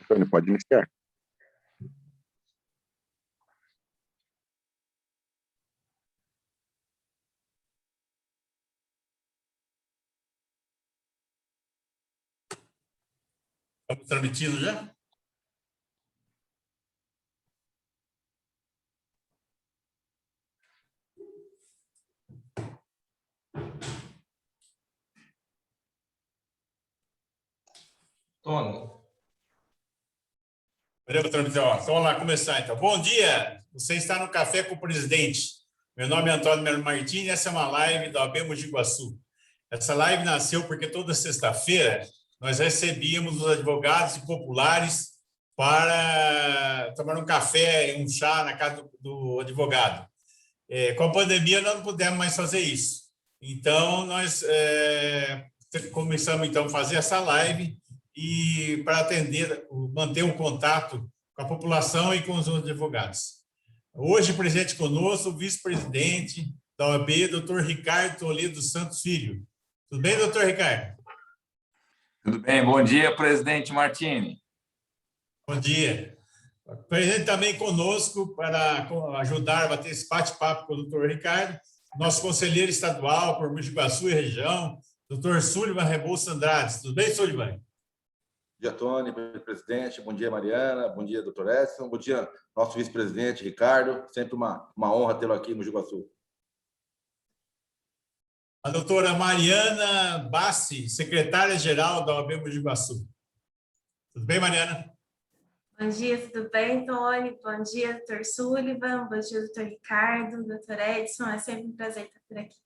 Antônio, pode iniciar. Estamos transmitindo já? Tony. Então, vamos lá começar, então. Bom dia! Você está no Café com o Presidente. Meu nome é Antônio Melo Martins e essa é uma live da OAB Mogi Guaçu. Essa live nasceu porque toda sexta-feira nós recebíamos os advogados e populares para tomar um café e um chá na casa do advogado. Com a pandemia, nós não pudemos mais fazer isso. Então, nós começamos então, a fazer essa live e para atender, manter um contato com a população e com os advogados. Hoje, presente conosco, o vice-presidente da OAB, doutor Ricardo Toledo Santos Filho. Tudo bem, doutor Ricardo? Tudo bem. Bom dia, presidente Martini. Bom dia. Presente também conosco para ajudar a bater esse bate-papo com o doutor Ricardo, nosso conselheiro estadual por Mogi Guaçu e região, doutor Sullivan Rebouça Andrade. Tudo bem, Sullivan? Bom dia, Tony, presidente. Bom dia, Mariana. Bom dia, doutor Edson. Bom dia, nosso vice-presidente, Ricardo. Sempre uma honra tê-lo aqui em Mogi Guaçu. A doutora Mariana Bassi, secretária-geral da OAB Mogi Guaçu. Tudo bem, Mariana? Bom dia, tudo bem, Tony? Bom dia, doutor Sullivan. Bom dia, doutor Ricardo, doutor Edson. É sempre um prazer estar por aqui.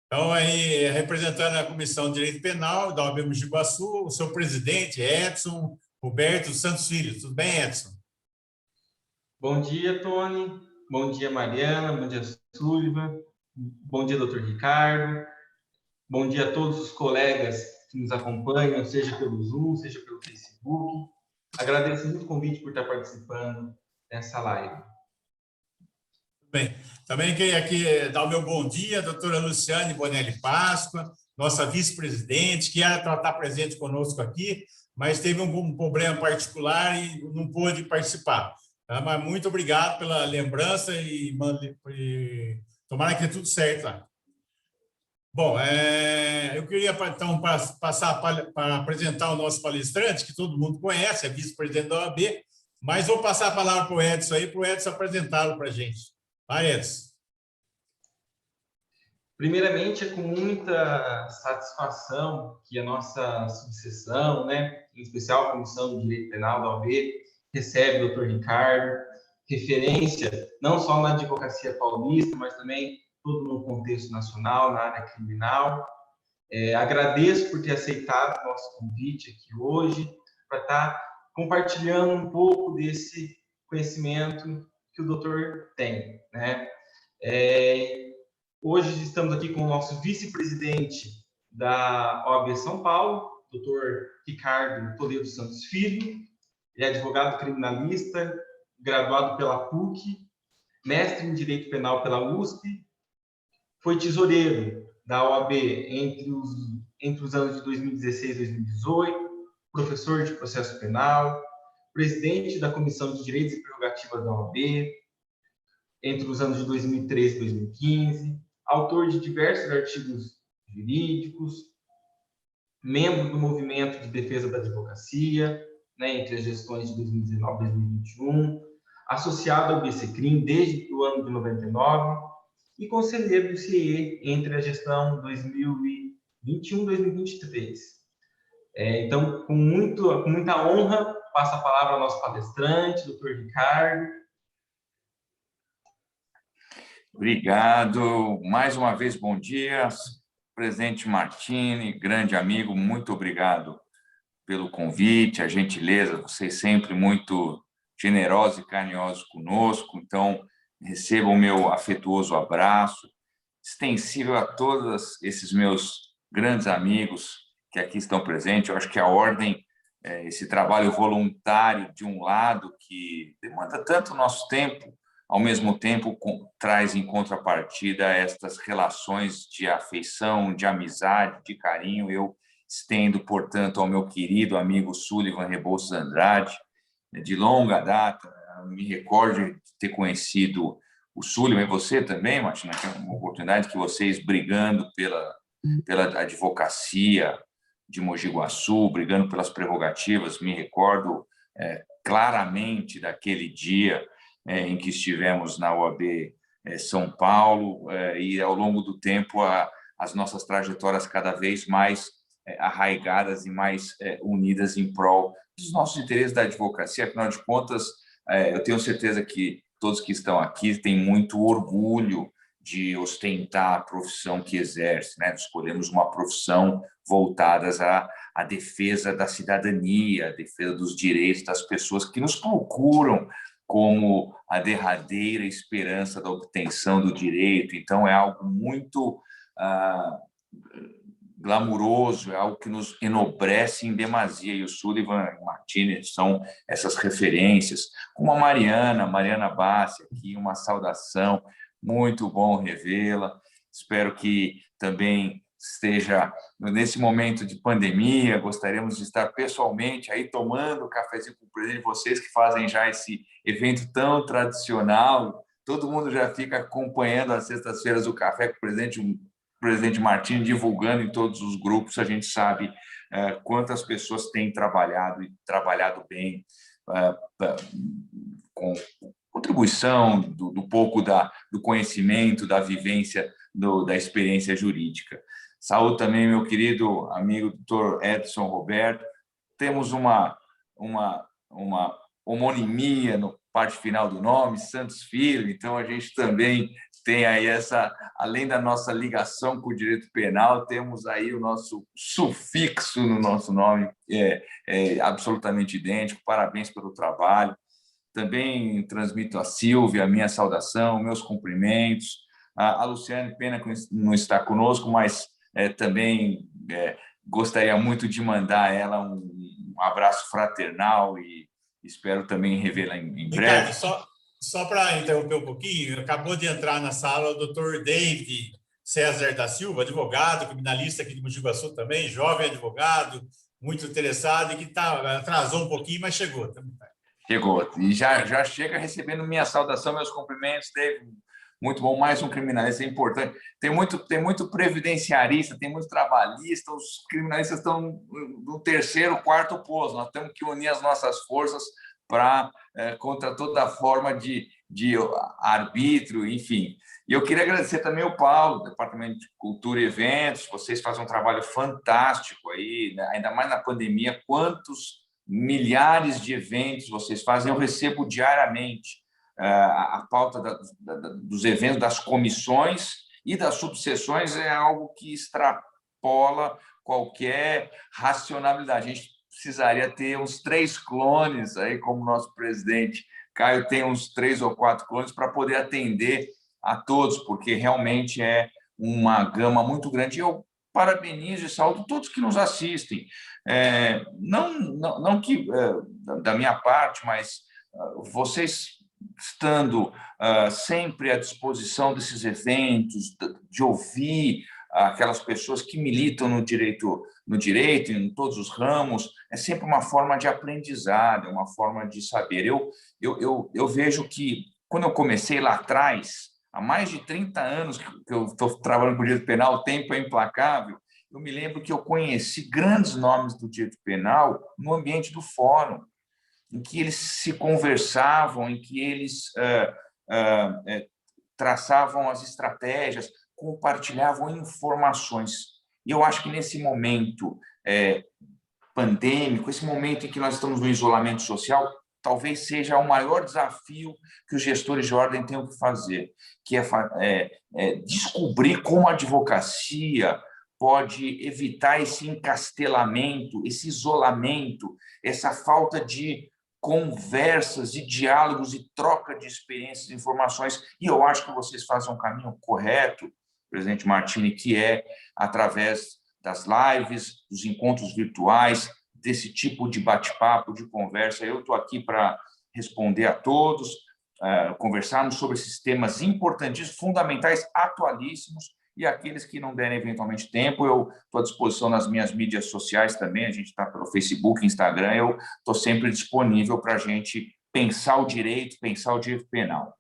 Então, aí, representando a Comissão de Direito Penal da OAB Mogi Guaçu, o seu presidente, Edson Roberto Santos Filho. Tudo bem, Edson? Bom dia, Tony. Bom dia, Mariana. Bom dia, Sullivan. Bom dia, doutor Ricardo. Bom dia a todos os colegas que nos acompanham, seja pelo Zoom, seja pelo Facebook. Agradeço muito o convite por estar participando dessa live. Bem, também queria aqui dar o meu bom dia à doutora Luciane Bonelli Páscoa, nossa vice-presidente, que era para estar presente conosco aqui, mas teve um problema particular e não pôde participar. Tá? Mas muito obrigado pela lembrança e tomara que dê tudo certo lá. Bom, eu queria, então, passar para apresentar o nosso palestrante, que todo mundo conhece, é vice-presidente da OAB, mas vou passar a palavra para o Edson aí, para o Edson apresentá-lo para a gente. Vai, Edson. Primeiramente, é com muita satisfação que a nossa subseção, né, em especial a Comissão de Direito Penal da OAB, recebe o doutor Ricardo, referência não só na advocacia paulista, mas também todo no contexto nacional, na área criminal. Agradeço por ter aceitado o nosso convite aqui hoje, para estar compartilhando um pouco desse conhecimento que o doutor tem, né? Hoje estamos aqui com o nosso vice-presidente da OAB São Paulo, doutor Ricardo Toledo Santos Filho. Ele é advogado criminalista, graduado pela PUC, mestre em Direito Penal pela USP, foi tesoureiro da OAB entre os anos de 2016 e 2018, professor de processo penal, presidente da Comissão de Direitos e Prerrogativas da OAB entre os anos de 2013 e 2015, autor de diversos artigos jurídicos, membro do Movimento de Defesa da Advocacia, né, entre as gestões de 2019 e 2021, associado ao BCCRIM desde o ano de 99, e conselheiro do CIE entre a gestão 2021 e 2023. Então, com muita honra, passo a palavra ao nosso palestrante, doutor Ricardo. Obrigado. Mais uma vez, bom dia. Presidente Martini, grande amigo, muito obrigado pelo convite, a gentileza, vocês sempre muito generosos e carinhosos conosco, então recebam o meu afetuoso abraço, extensível a todos esses meus grandes amigos que aqui estão presentes. Eu acho que a ordem, esse trabalho voluntário, de um lado, que demanda tanto o nosso tempo, ao mesmo tempo traz em contrapartida estas relações de afeição, de amizade, de carinho. Eu estendo, portanto, ao meu querido amigo Sullivan Rebouças Andrade, de longa data. Me recordo de ter conhecido o Sullivan, e você também, Martina, que é uma oportunidade que vocês brigando pela advocacia de Mogi Guaçu, brigando pelas prerrogativas. Me recordo claramente daquele dia em que estivemos na OAB São Paulo, e ao longo do tempo as nossas trajetórias cada vez mais arraigadas e mais unidas em prol dos nossos interesses da advocacia. Afinal de contas, eu tenho certeza que todos que estão aqui têm muito orgulho de ostentar a profissão que exerce, né? Escolhemos uma profissão voltada à defesa da cidadania, à defesa dos direitos das pessoas que nos procuram como a derradeira esperança da obtenção do direito. Então, é algo muito glamuroso, é algo que nos enobrece em demasia, e o Sullivan e o Martínez são essas referências, como a Mariana Bassi, aqui uma saudação, muito bom revê-la, espero que também esteja nesse momento de pandemia, gostaríamos de estar pessoalmente aí tomando um cafezinho com o presidente, vocês que fazem já esse evento tão tradicional, todo mundo já fica acompanhando as sextas-feiras o café com o presidente Martins, divulgando em todos os grupos. A gente sabe quantas pessoas têm trabalhado e trabalhado bem com contribuição do pouco do conhecimento, da vivência, da experiência jurídica. Saúde também, meu querido amigo doutor Edson Roberto. Temos uma homonimia no parte final do nome, Santos Filho, então a gente também tem aí além da nossa ligação com o direito penal, temos aí o nosso sufixo no nosso nome, absolutamente idêntico. Parabéns pelo trabalho. Também transmito a Silvia a minha saudação, meus cumprimentos. A Luciane, pena que não está conosco, mas também gostaria muito de mandar a ela um abraço fraternal e espero também revê-la em breve. Ricardo, só para interromper um pouquinho, acabou de entrar na sala o doutor David César da Silva, advogado, criminalista aqui de Mogi Guaçu também, jovem advogado, muito interessado e que atrasou um pouquinho, mas chegou. Chegou. E já chega recebendo minha saudação, meus cumprimentos, David. Muito bom, mais um criminalista, é importante. Tem muito previdenciarista, tem muito trabalhista, os criminalistas estão no terceiro, quarto posto. Nós temos que unir as nossas forças contra toda forma de arbítrio, enfim. E eu queria agradecer também o Paulo, do Departamento de Cultura e Eventos. Vocês fazem um trabalho fantástico aí, né? Ainda mais na pandemia. Quantos milhares de eventos vocês fazem? Eu recebo diariamente a pauta dos eventos, das comissões e das subseções. É algo que extrapola qualquer racionalidade. A gente precisaria ter uns 3 clones, aí, como o nosso presidente Caio tem uns 3 ou 4 clones, para poder atender a todos, porque realmente é uma gama muito grande. Eu parabenizo e saúdo todos que nos assistem. Não que da minha parte, mas vocês estando sempre à disposição desses eventos, de ouvir aquelas pessoas que militam no direito, em todos os ramos, é sempre uma forma de aprendizado, é uma forma de saber. Eu vejo que, quando eu comecei lá atrás, há mais de 30 anos que eu estou trabalhando com o direito penal, o tempo é implacável, eu me lembro que eu conheci grandes nomes do direito penal no ambiente do fórum, em que eles se conversavam, em que eles traçavam as estratégias, compartilhavam informações. E eu acho que nesse momento pandêmico, esse momento em que nós estamos no isolamento social, talvez seja o maior desafio que os gestores de ordem tenham que fazer, que é descobrir como a advocacia pode evitar esse encastelamento, esse isolamento, essa falta de conversas e diálogos e troca de experiências e informações. E eu acho que vocês fazem um caminho correto, presidente Martini, que é através das lives, dos encontros virtuais, desse tipo de bate-papo, de conversa. Eu estou aqui para responder a todos, conversarmos sobre esses temas importantíssimos, fundamentais, atualíssimos, e aqueles que não derem eventualmente tempo, eu estou à disposição nas minhas mídias sociais também, a gente está pelo Facebook, Instagram, eu estou sempre disponível para a gente pensar o direito penal.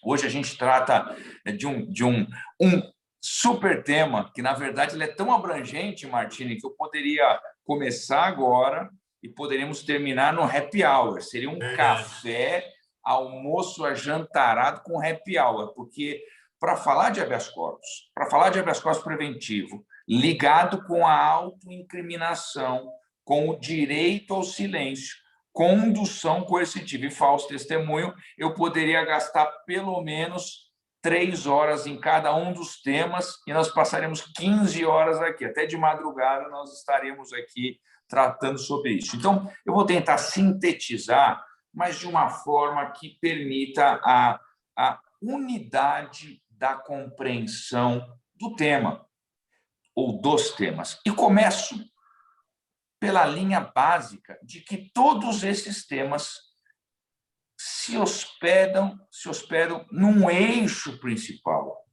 Hoje a gente trata de um super tema, que, na verdade, ele é tão abrangente, Martini, que eu poderia começar agora e poderíamos terminar no happy hour. Seria um café, almoço ajantarado com happy hour, porque para falar de habeas corpus, para falar de habeas corpus preventivo, ligado com a autoincriminação, com o direito ao silêncio, condução coercitiva e falso testemunho, eu poderia gastar pelo menos 3 horas em cada um dos temas e nós passaremos 15 horas aqui. Até de madrugada nós estaremos aqui tratando sobre isso. Então, eu vou tentar sintetizar, mas de uma forma que permita a unidade da compreensão do tema ou dos temas. E começo pela linha básica de que todos esses temas se hospedam num eixo principal,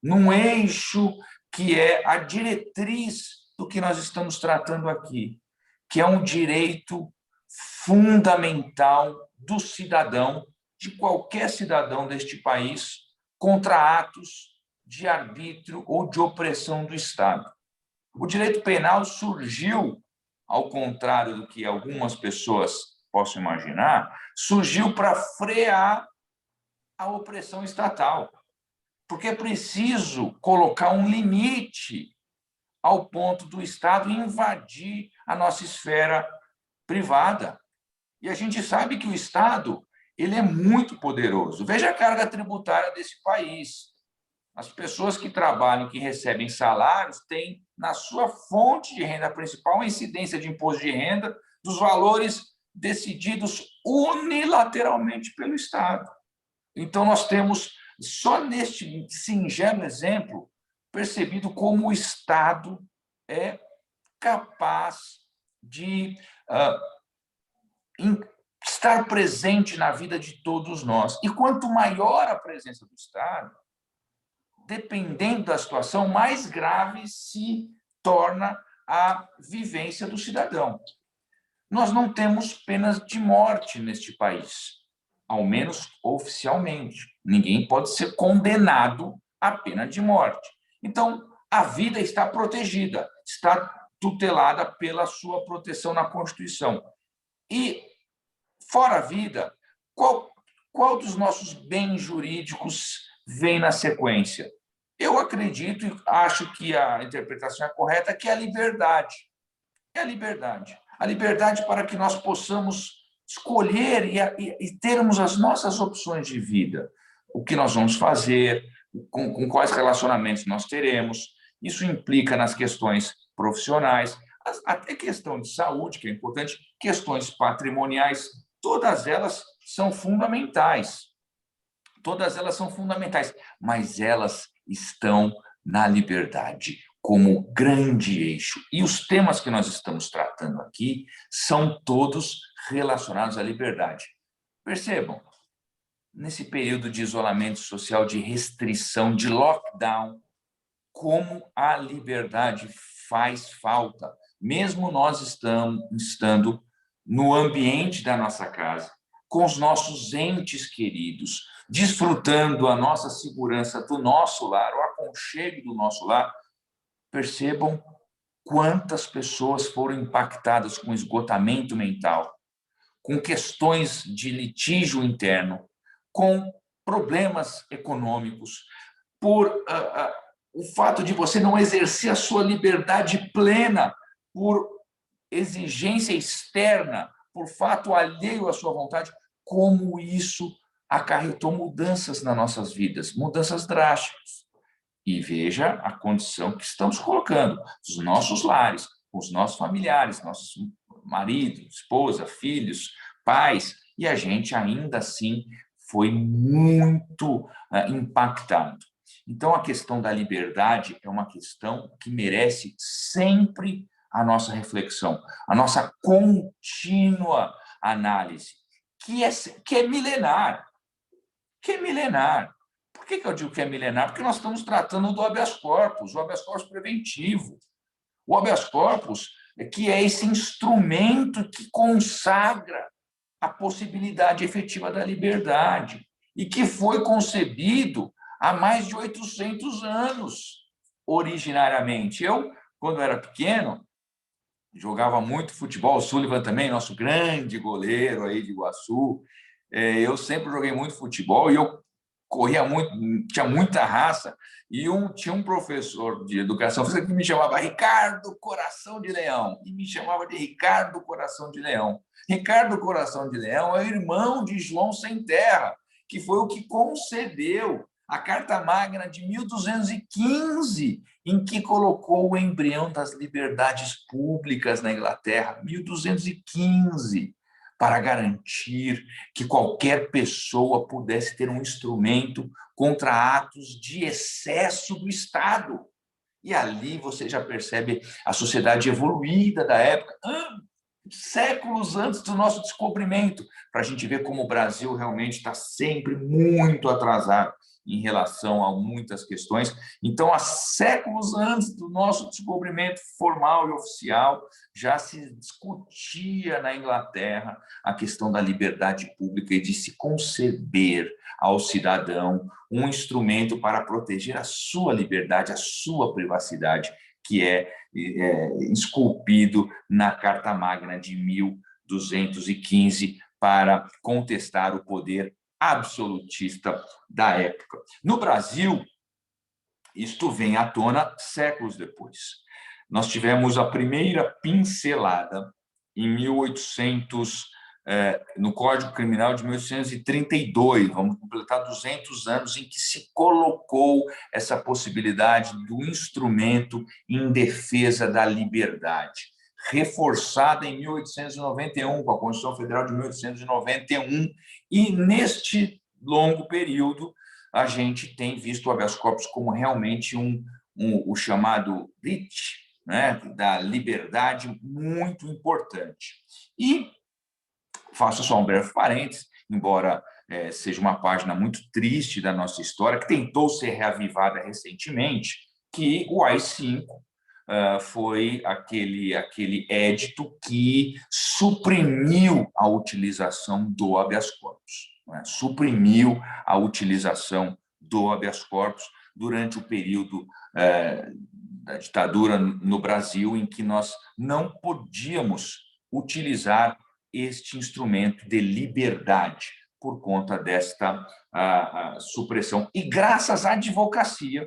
num eixo que é a diretriz do que nós estamos tratando aqui, que é um direito fundamental do cidadão, de qualquer cidadão deste país, contra atos de arbítrio ou de opressão do Estado. O direito penal surgiu, ao contrário do que algumas pessoas possam imaginar, surgiu para frear a opressão estatal, porque é preciso colocar um limite ao ponto do Estado invadir a nossa esfera privada. E a gente sabe que o Estado ele é muito poderoso. Veja a carga tributária desse país. As pessoas que trabalham, que recebem salários, têm na sua fonte de renda principal uma incidência de imposto de renda dos valores decididos unilateralmente pelo Estado. Então, nós temos, só neste singelo exemplo, percebido como o Estado é capaz de estar presente na vida de todos nós. E quanto maior a presença do Estado, dependendo da situação, mais grave se torna a vivência do cidadão. Nós não temos penas de morte neste país, ao menos oficialmente. Ninguém pode ser condenado à pena de morte. Então, a vida está protegida, está tutelada pela sua proteção na Constituição. E, fora a vida, qual dos nossos bens jurídicos vem na sequência? Eu acredito e acho que a interpretação é correta, que é a liberdade. É a liberdade. A liberdade para que nós possamos escolher e termos as nossas opções de vida. O que nós vamos fazer, com quais relacionamentos nós teremos. Isso implica nas questões profissionais, até questão de saúde, que é importante, questões patrimoniais, todas elas são fundamentais. Todas elas são fundamentais, mas elas estão na liberdade como grande eixo. E os temas que nós estamos tratando aqui são todos relacionados à liberdade. Percebam, nesse período de isolamento social, de restrição, de lockdown, como a liberdade faz falta, mesmo nós estando no ambiente da nossa casa, com os nossos entes queridos, desfrutando a nossa segurança do nosso lar, o aconchego do nosso lar. Percebam quantas pessoas foram impactadas com esgotamento mental, com questões de litígio interno, com problemas econômicos, por o fato de você não exercer a sua liberdade plena, por exigência externa, por fato alheio à sua vontade, como isso acarretou mudanças nas nossas vidas, mudanças drásticas. E veja a condição que estamos colocando, os nossos lares, os nossos familiares, nossos marido, esposa, filhos, pais, e a gente ainda assim foi muito impactado. Então, a questão da liberdade é uma questão que merece sempre a nossa reflexão, a nossa contínua análise, que é milenar. que eu digo que é milenar? Porque nós estamos tratando do habeas corpus, o habeas corpus preventivo. O habeas corpus que é esse instrumento que consagra a possibilidade efetiva da liberdade e que foi concebido há mais de 800 anos, originariamente. Eu, quando era pequeno, jogava muito futebol, o Sullivan também, nosso grande goleiro aí de Iguaçu. Eu sempre joguei muito futebol e eu corria muito, tinha muita raça. E tinha um professor de educação física que me chamava Ricardo Coração de Leão, e me chamava de Ricardo Coração de Leão. Ricardo Coração de Leão é o irmão de João Sem Terra, que foi o que concedeu a Carta Magna de 1215, em que colocou o embrião das liberdades públicas na Inglaterra, 1215, para garantir que qualquer pessoa pudesse ter um instrumento contra atos de excesso do Estado. E ali você já percebe a sociedade evoluída da época, séculos antes do nosso descobrimento, para a gente ver como o Brasil realmente está sempre muito atrasado em relação a muitas questões. Então, há séculos antes do nosso descobrimento formal e oficial, já se discutia na Inglaterra a questão da liberdade pública e de se conceder ao cidadão um instrumento para proteger a sua liberdade, a sua privacidade, que é esculpido na Carta Magna de 1215 para contestar o poder absolutista da época. No Brasil, isto vem à tona séculos depois. Nós tivemos a primeira pincelada em 1800, no Código Criminal de 1832, vamos completar 200 anos em que se colocou essa possibilidade do instrumento em defesa da liberdade, reforçada em 1891, com a Constituição Federal de 1891, e neste longo período a gente tem visto o habeas corpus como realmente o chamado writ, né, da liberdade, muito importante. E faço só um breve parênteses, embora seja uma página muito triste da nossa história, que tentou ser reavivada recentemente, que o AI-5 foi aquele édito que suprimiu a utilização do habeas corpus, né? Suprimiu a utilização do habeas corpus durante o período da ditadura no Brasil, em que nós não podíamos utilizar este instrumento de liberdade por conta desta supressão. E graças à advocacia,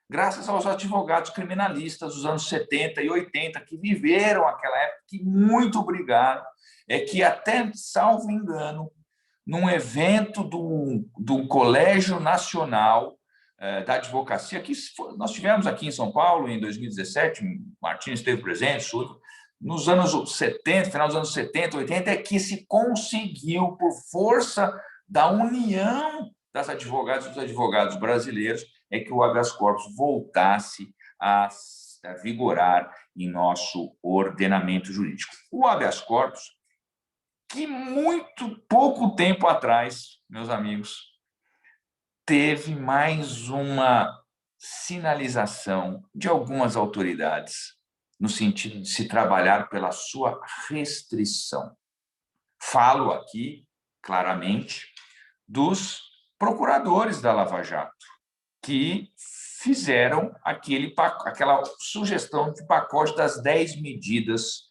graças aos advogados criminalistas dos anos 70 e 80, que viveram aquela época, que muito obrigado, que até, salvo engano, num evento do Colégio Nacional da Advocacia, que nós tivemos aqui em São Paulo, em 2017, Martins esteve presente, nos anos 70, final dos anos 70, 80, é que se conseguiu, por força da união das advogadas e dos advogados brasileiros, é que o habeas corpus voltasse a vigorar em nosso ordenamento jurídico. O habeas corpus, que muito pouco tempo atrás, meus amigos, teve mais uma sinalização de algumas autoridades no sentido de se trabalhar pela sua restrição. Falo aqui, claramente, dos procuradores da Lava Jato, que fizeram aquela sugestão de pacote das 10 medidas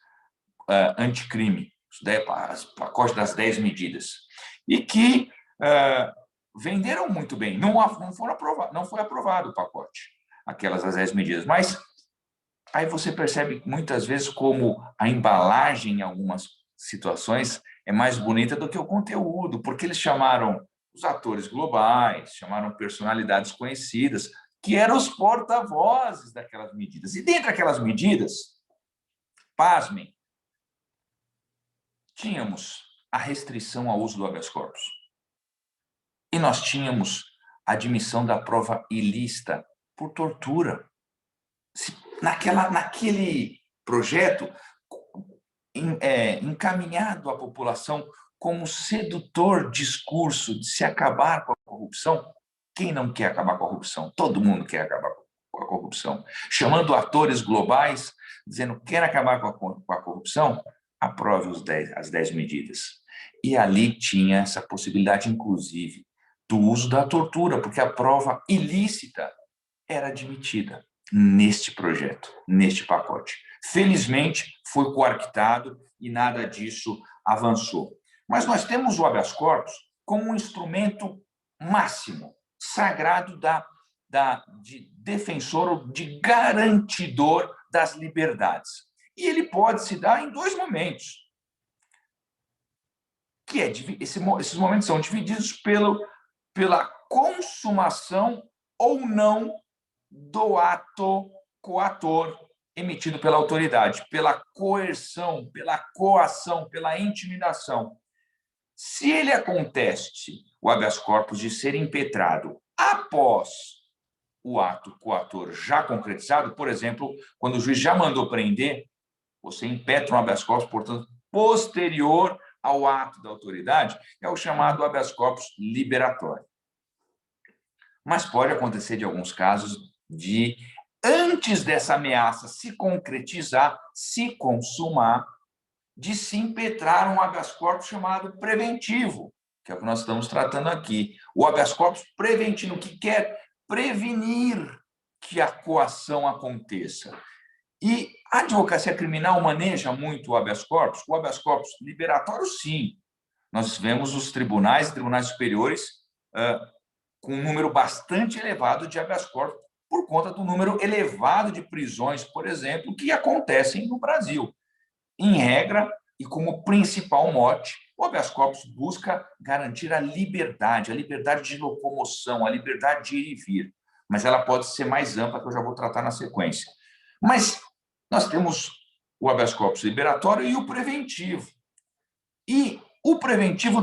anticrime, pacote das 10 medidas, e que venderam muito bem. Não foi aprovado o pacote, aquelas das 10 medidas, mas aí você percebe muitas vezes como a embalagem em algumas situações é mais bonita do que o conteúdo, porque eles chamaram os atores globais, chamaram personalidades conhecidas, que eram os porta-vozes daquelas medidas. E dentre aquelas medidas, pasmem, tínhamos a restrição ao uso do habeas corpus. E nós tínhamos a admissão da prova ilícita por tortura. Naquele projeto encaminhado à população como sedutor discurso de se acabar com a corrupção, Quem não quer acabar com a corrupção? Todo mundo quer acabar com a corrupção. Chamando atores globais, dizendo quer acabar com a corrupção, aprove as 10 medidas. E ali tinha essa possibilidade, inclusive, do uso da tortura, porque a prova ilícita era admitida neste projeto, neste pacote. Felizmente, foi coartado e nada disso avançou. Mas nós temos o habeas corpus como um instrumento máximo, sagrado de defensor ou de garantidor das liberdades. E ele pode se dar em 2 momentos. Esses momentos são divididos pela consumação ou não do ato coator emitido pela autoridade, pela coerção, pela coação, pela intimidação. Se ele acontece, o habeas corpus, de ser impetrado após o ato coator já concretizado, por exemplo, quando o juiz já mandou prender, você impetra um habeas corpus, portanto, posterior ao ato da autoridade, é o chamado habeas corpus liberatório. Mas pode acontecer de alguns casos de, antes dessa ameaça se concretizar, se consumar, de se impetrar um habeas corpus chamado preventivo, que é o que nós estamos tratando aqui. O habeas corpus preventivo, que quer prevenir que a coação aconteça. E a advocacia criminal maneja muito o habeas corpus liberatório, sim. Nós vemos os tribunais superiores com um número bastante elevado de habeas corpus, por conta do número elevado de prisões, por exemplo, que acontecem no Brasil. Em regra, e como principal mote, o habeas corpus busca garantir a liberdade de locomoção, a liberdade de ir e vir. Mas ela pode ser mais ampla, que eu já vou tratar na sequência. Mas nós temos o habeas corpus liberatório e o preventivo. E o preventivo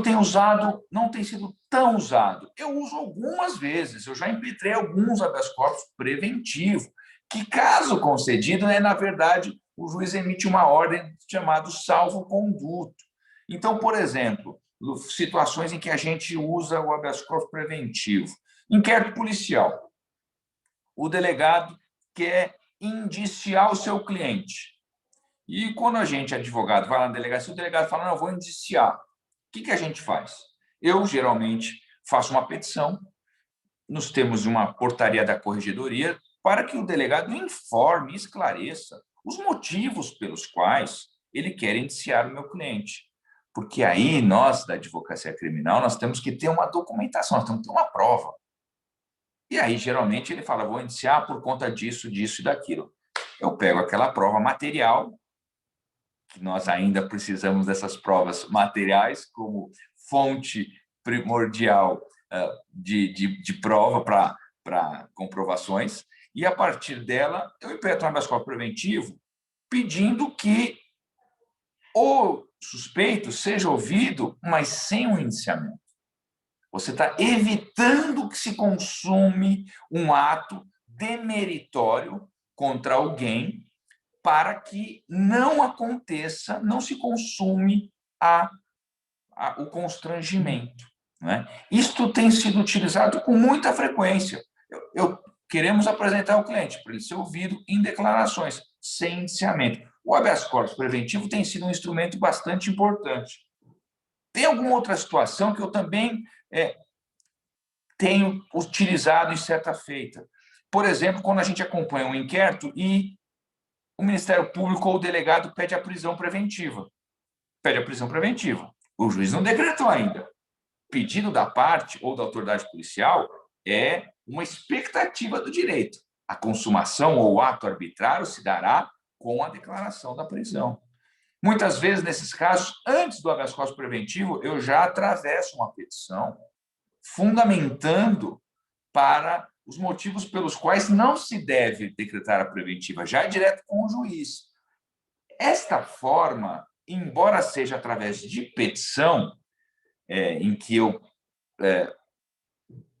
não tem sido tão usado. Eu uso algumas vezes, eu já impetrei alguns habeas corpus preventivo, que, caso concedido, na verdade, o juiz emite uma ordem chamada salvo-conduto. Então, por exemplo, situações em que a gente usa o habeas corpus preventivo. Inquérito policial. O delegado quer indiciar o seu cliente. E quando a gente, advogado, vai lá na delegacia, o delegado fala, não, eu vou indiciar. O que a gente faz? Eu, geralmente, faço uma petição, nos termos de uma portaria da corregedoria, para que o delegado informe e esclareça os motivos pelos quais ele quer indiciar o meu cliente. Porque aí, nós, da advocacia criminal, nós temos que ter uma documentação, nós temos que ter uma prova. E aí, geralmente, ele fala, vou indiciar por conta disso, disso e daquilo. Eu pego aquela prova material, que nós ainda precisamos dessas provas materiais como fonte primordial de prova para comprovações, e, a partir dela, eu impetro um habeas corpus preventivo pedindo que o suspeito seja ouvido, mas sem um indiciamento. Você está evitando que se consume um ato demeritório contra alguém para que não aconteça, não se consume o constrangimento. Né? Isto tem sido utilizado com muita frequência. Queremos apresentar ao cliente para ele ser ouvido em declarações, sem indiciamento. O habeas corpus preventivo tem sido um instrumento bastante importante. Tem alguma outra situação que eu também tenho utilizado em certa feita. Por exemplo, quando a gente acompanha um inquérito e o Ministério Público ou o delegado pede a prisão preventiva. Pede a prisão preventiva. O juiz não decretou ainda. Pedido da parte ou da autoridade policial é uma expectativa do direito. A consumação ou o ato arbitrário se dará com a declaração da prisão. Muitas vezes, nesses casos, antes do habeas corpus preventivo, eu já atravesso uma petição fundamentando para os motivos pelos quais não se deve decretar a preventiva, já é direto com o juiz. Esta forma, embora seja através de petição, em que eu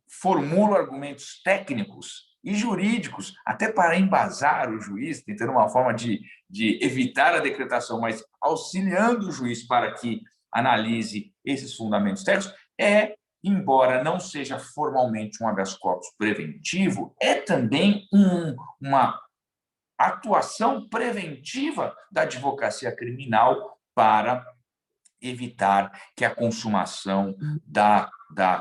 formulo argumentos técnicos e jurídicos, até para embasar o juiz, tentando uma forma de evitar a decretação, mas auxiliando o juiz para que analise esses fundamentos técnicos, é embora não seja formalmente um habeas corpus preventivo, é também uma atuação preventiva da advocacia criminal para evitar que a consumação da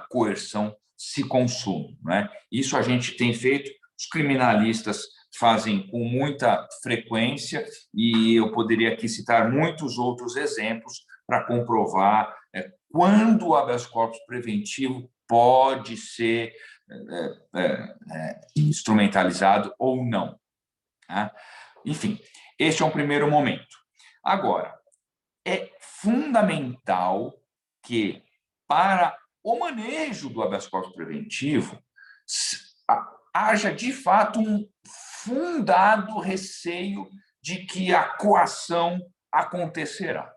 coerção se consuma, né? Isso a gente tem feito, os criminalistas fazem com muita frequência, e eu poderia aqui citar muitos outros exemplos para comprovar quando o habeas corpus preventivo pode ser instrumentalizado ou não. Tá? Enfim, este é um primeiro momento. Agora, é fundamental que, para o manejo do habeas corpus preventivo, haja, de fato, um fundado receio de que a coação acontecerá.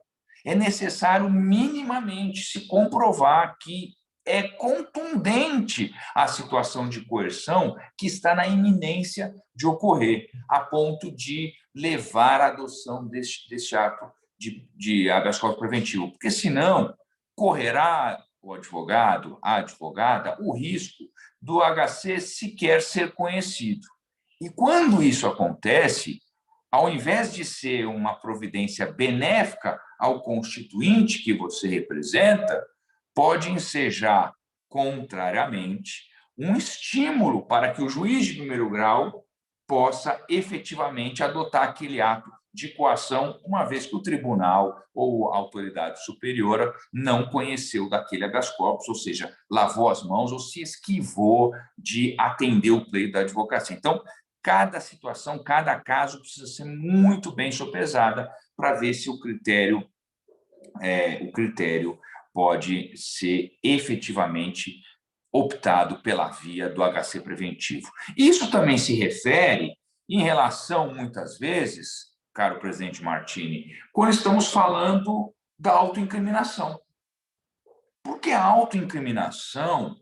É necessário, minimamente, se comprovar que é contundente a situação de coerção que está na iminência de ocorrer, a ponto de levar à adoção deste ato de habeas corpus preventivo, porque, senão, correrá o advogado, a advogada, o risco do HC sequer ser conhecido. E, quando isso acontece, ao invés de ser uma providência benéfica ao constituinte que você representa, pode ensejar, contrariamente, um estímulo para que o juiz de primeiro grau possa efetivamente adotar aquele ato de coação, uma vez que o tribunal ou a autoridade superiora não conheceu daquele habeas corpus, ou seja, lavou as mãos ou se esquivou de atender o pleito da advocacia. Então, cada situação, cada caso precisa ser muito bem sopesada para ver se o critério pode ser efetivamente optado pela via do HC preventivo. Isso também se refere em relação, muitas vezes, caro presidente Martini, quando estamos falando da autoincriminação. Porque a autoincriminação,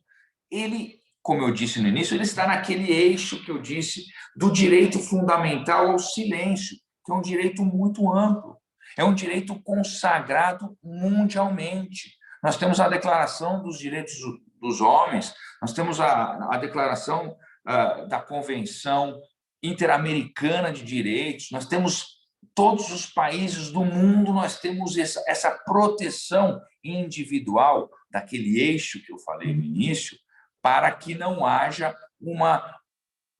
como eu disse no início, ele está naquele eixo que eu disse do direito fundamental ao silêncio, que é um direito muito amplo, é um direito consagrado mundialmente. Nós temos a Declaração dos Direitos dos Homens, nós temos a Declaração da Convenção Interamericana de Direitos, nós temos todos os países do mundo, nós temos essa proteção individual daquele eixo que eu falei no início, para que não haja uma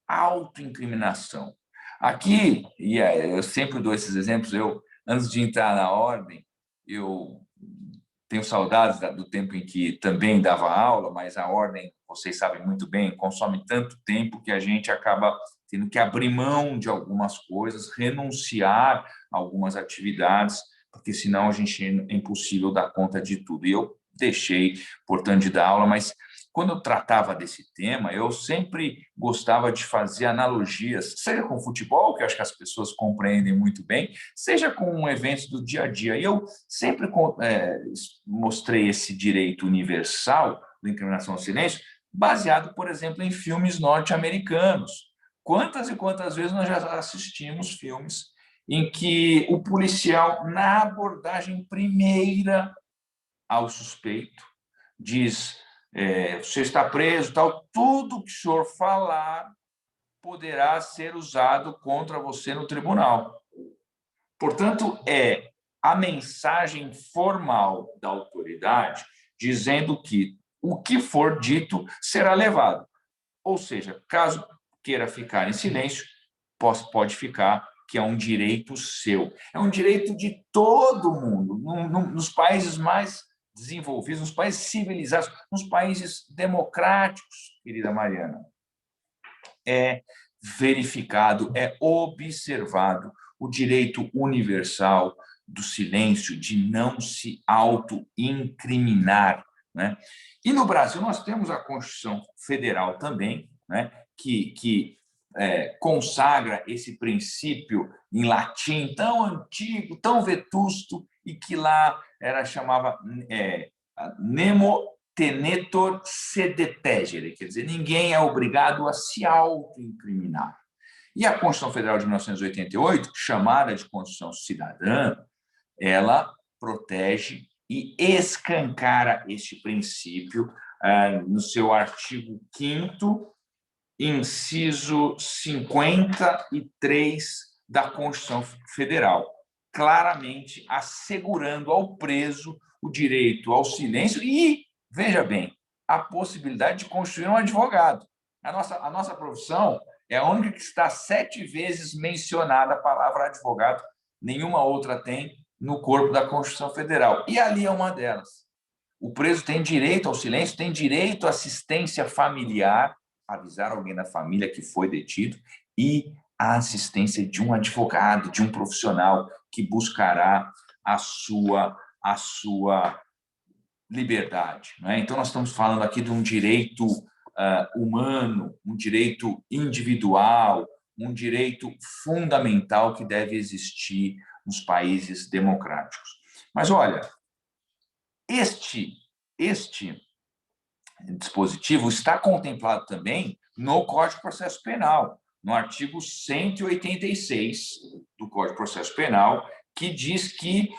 autoincriminação. Aqui, e eu sempre dou esses exemplos, antes de entrar na ordem, eu tenho saudades do tempo em que também dava aula, mas a ordem, vocês sabem muito bem, consome tanto tempo que a gente acaba tendo que abrir mão de algumas coisas, renunciar a algumas atividades, porque senão é impossível dar conta de tudo. E eu deixei, portanto, de dar aula, mas quando eu tratava desse tema, eu sempre gostava de fazer analogias, seja com futebol, que eu acho que as pessoas compreendem muito bem, seja com eventos do dia a dia. E eu sempre mostrei esse direito universal da incriminação ao silêncio, baseado, por exemplo, em filmes norte-americanos. Quantas e quantas vezes nós já assistimos filmes em que o policial, na abordagem primeira ao suspeito, diz: você está preso, tal, tudo que o senhor falar poderá ser usado contra você no tribunal. Portanto, é a mensagem formal da autoridade dizendo que o que for dito será levado. Ou seja, caso queira ficar em silêncio, pode ficar, que é um direito seu. É um direito de todo mundo. Nos países mais desenvolvidos, nos países civilizados, nos países democráticos, querida Mariana, é verificado, é observado o direito universal do silêncio, de não se auto-incriminar, né? E no Brasil nós temos a Constituição Federal também, né, que consagra esse princípio em latim tão antigo, tão vetusto, e que lá chamava nemo tenetur sede pegere, quer dizer, ninguém é obrigado a se auto-incriminar. E a Constituição Federal de 1988, chamada de Constituição Cidadã, ela protege e escancara este princípio no seu artigo 5º, inciso 53 da Constituição Federal, claramente assegurando ao preso o direito ao silêncio e, veja bem, a possibilidade de constituir um advogado. A nossa profissão é a única que está 7 vezes mencionada a palavra advogado, nenhuma outra tem no corpo da Constituição Federal. E ali é uma delas. O preso tem direito ao silêncio, tem direito à assistência familiar, avisar alguém da família que foi detido, e a assistência de um advogado, de um profissional que buscará a sua liberdade. Né? Então, nós estamos falando aqui de um direito humano, um direito individual, um direito fundamental que deve existir nos países democráticos. Mas, olha, este dispositivo está contemplado também no Código de Processo Penal, no artigo 186 do Código de Processo Penal, que diz que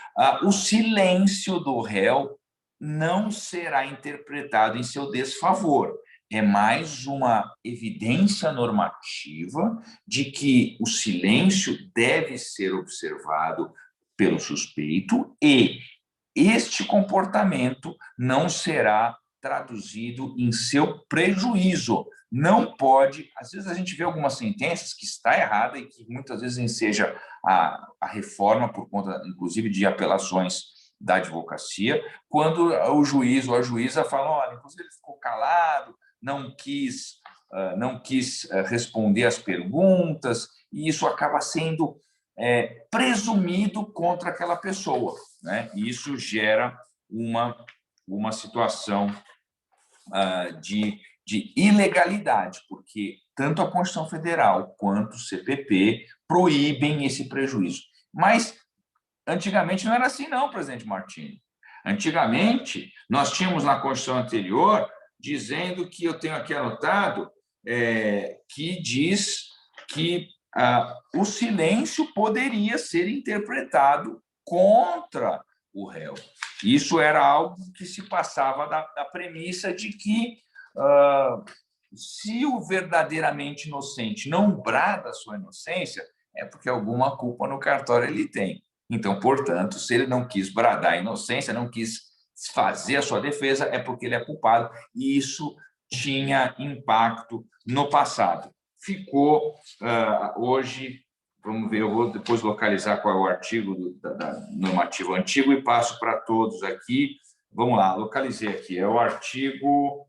o silêncio do réu não será interpretado em seu desfavor. É mais uma evidência normativa de que o silêncio deve ser observado pelo suspeito e este comportamento não será traduzido em seu prejuízo. Não pode, às vezes a gente vê algumas sentenças que está errada e que muitas vezes enseja a reforma por conta, inclusive, de apelações da advocacia, quando o juiz ou a juíza fala, olha, inclusive ele ficou calado, não quis responder às perguntas, e isso acaba sendo presumido contra aquela pessoa, né? E isso gera uma situação de ilegalidade, porque tanto a Constituição Federal quanto o CPP proíbem esse prejuízo. Mas, antigamente, não era assim, não, presidente Martins. Antigamente, nós tínhamos na Constituição anterior, dizendo que, eu tenho aqui anotado, que diz que o silêncio poderia ser interpretado contra o réu. Isso era algo que se passava da premissa de que, se o verdadeiramente inocente não brada a sua inocência, é porque alguma culpa no cartório ele tem. Então, portanto, se ele não quis bradar a inocência, não quis fazer a sua defesa, é porque ele é culpado, e isso tinha impacto no passado. Ficou hoje, vamos ver, eu vou depois localizar qual é o artigo da normativa antigo e passo para todos aqui. Vamos lá, localizei aqui, é o artigo...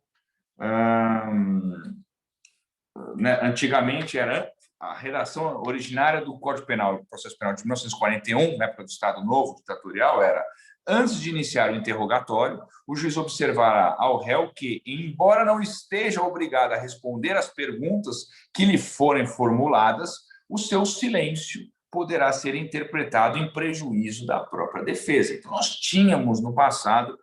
antigamente era a redação originária do Código Penal, do Processo Penal de 1941, na época do Estado Novo ditatorial, era: antes de iniciar o interrogatório, o juiz observará ao réu que, embora não esteja obrigado a responder às perguntas que lhe forem formuladas, o seu silêncio poderá ser interpretado em prejuízo da própria defesa. Então, nós tínhamos no passado,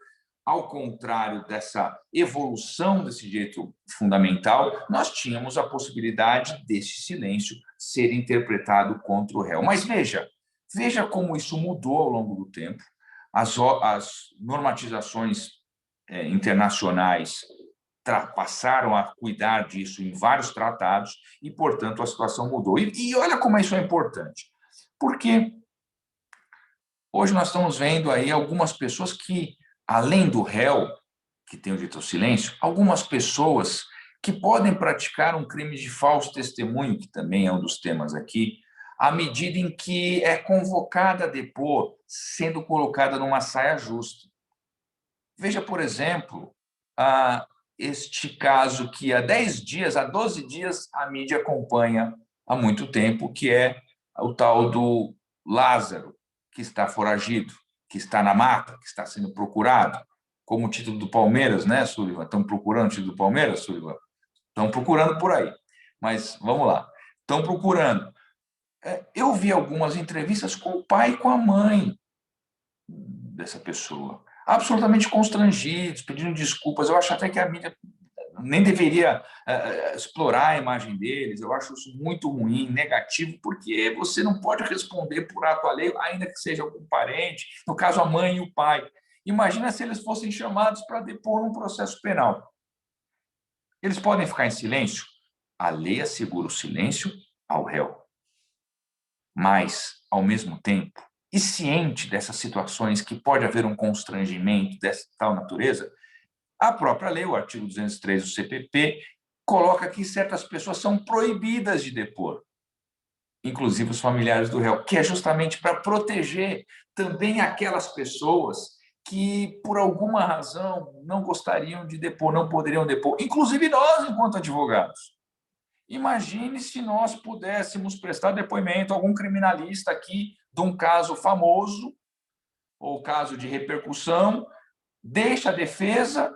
ao contrário dessa evolução desse direito fundamental, nós tínhamos a possibilidade desse silêncio ser interpretado contra o réu. Mas veja como isso mudou ao longo do tempo. As normatizações internacionais passaram a cuidar disso em vários tratados e, portanto, a situação mudou. E olha como isso é importante, porque hoje nós estamos vendo aí algumas pessoas que, além do réu, que tem o direito ao silêncio, algumas pessoas que podem praticar um crime de falso testemunho, que também é um dos temas aqui, à medida em que é convocada a depor, sendo colocada numa saia justa. Veja, por exemplo, este caso que há 10 dias, há 12 dias, a mídia acompanha há muito tempo, que é o tal do Lázaro, que está foragido, que está na mata, que está sendo procurado, como o título do Palmeiras, né, Sullivan? Estão procurando o título do Palmeiras, Sullivan? Estão procurando por aí. Mas vamos lá. Estão procurando. Eu vi algumas entrevistas com o pai e com a mãe dessa pessoa, absolutamente constrangidos, pedindo desculpas. Eu acho até que a mídia nem deveria explorar a imagem deles. Eu acho isso muito ruim, negativo, porque você não pode responder por ato alheio, ainda que seja algum parente, no caso a mãe e o pai. Imagina se eles fossem chamados para depor num processo penal. Eles podem ficar em silêncio? A lei assegura o silêncio ao réu. Mas, ao mesmo tempo, e ciente dessas situações que pode haver um constrangimento dessa tal natureza, a própria lei, o artigo 203 do CPP, coloca que certas pessoas são proibidas de depor, inclusive os familiares do réu, que é justamente para proteger também aquelas pessoas que, por alguma razão, não gostariam de depor, não poderiam depor, inclusive nós, enquanto advogados. Imagine se nós pudéssemos prestar depoimento a algum criminalista aqui de um caso famoso, ou caso de repercussão, deixa a defesa,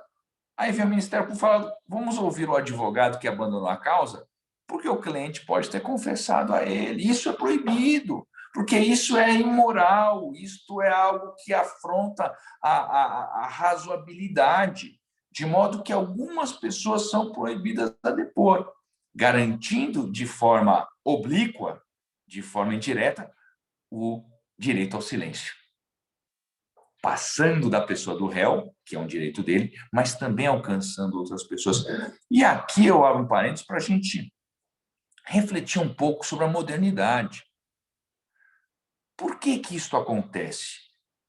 aí vem o Ministério Público e fala, vamos ouvir o advogado que abandonou a causa, porque o cliente pode ter confessado a ele. Isso é proibido, porque isso é imoral, isto é algo que afronta a razoabilidade, de modo que algumas pessoas são proibidas a depor, garantindo de forma oblíqua, de forma indireta, o direito ao silêncio. Passando da pessoa do réu, que é um direito dele, mas também alcançando outras pessoas. E aqui eu abro um parênteses para a gente refletir um pouco sobre a modernidade. Por que que isso acontece?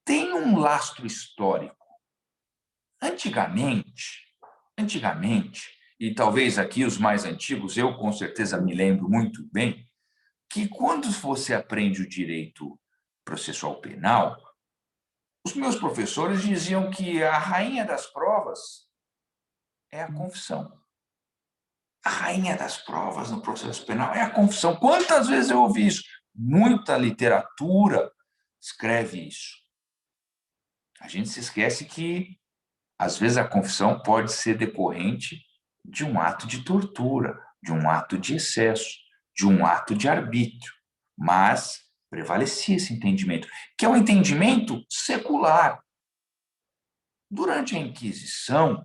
Tem um lastro histórico. Antigamente, e talvez aqui os mais antigos, eu com certeza me lembro muito bem, que quando você aprende o direito processual penal, os meus professores diziam que a rainha das provas é a confissão. A rainha das provas no processo penal é a confissão. Quantas vezes eu ouvi isso? Muita literatura escreve isso. A gente se esquece que, às vezes, a confissão pode ser decorrente de um ato de tortura, de um ato de excesso, de um ato de arbítrio. Mas prevalecia esse entendimento, que é um entendimento secular. Durante a Inquisição,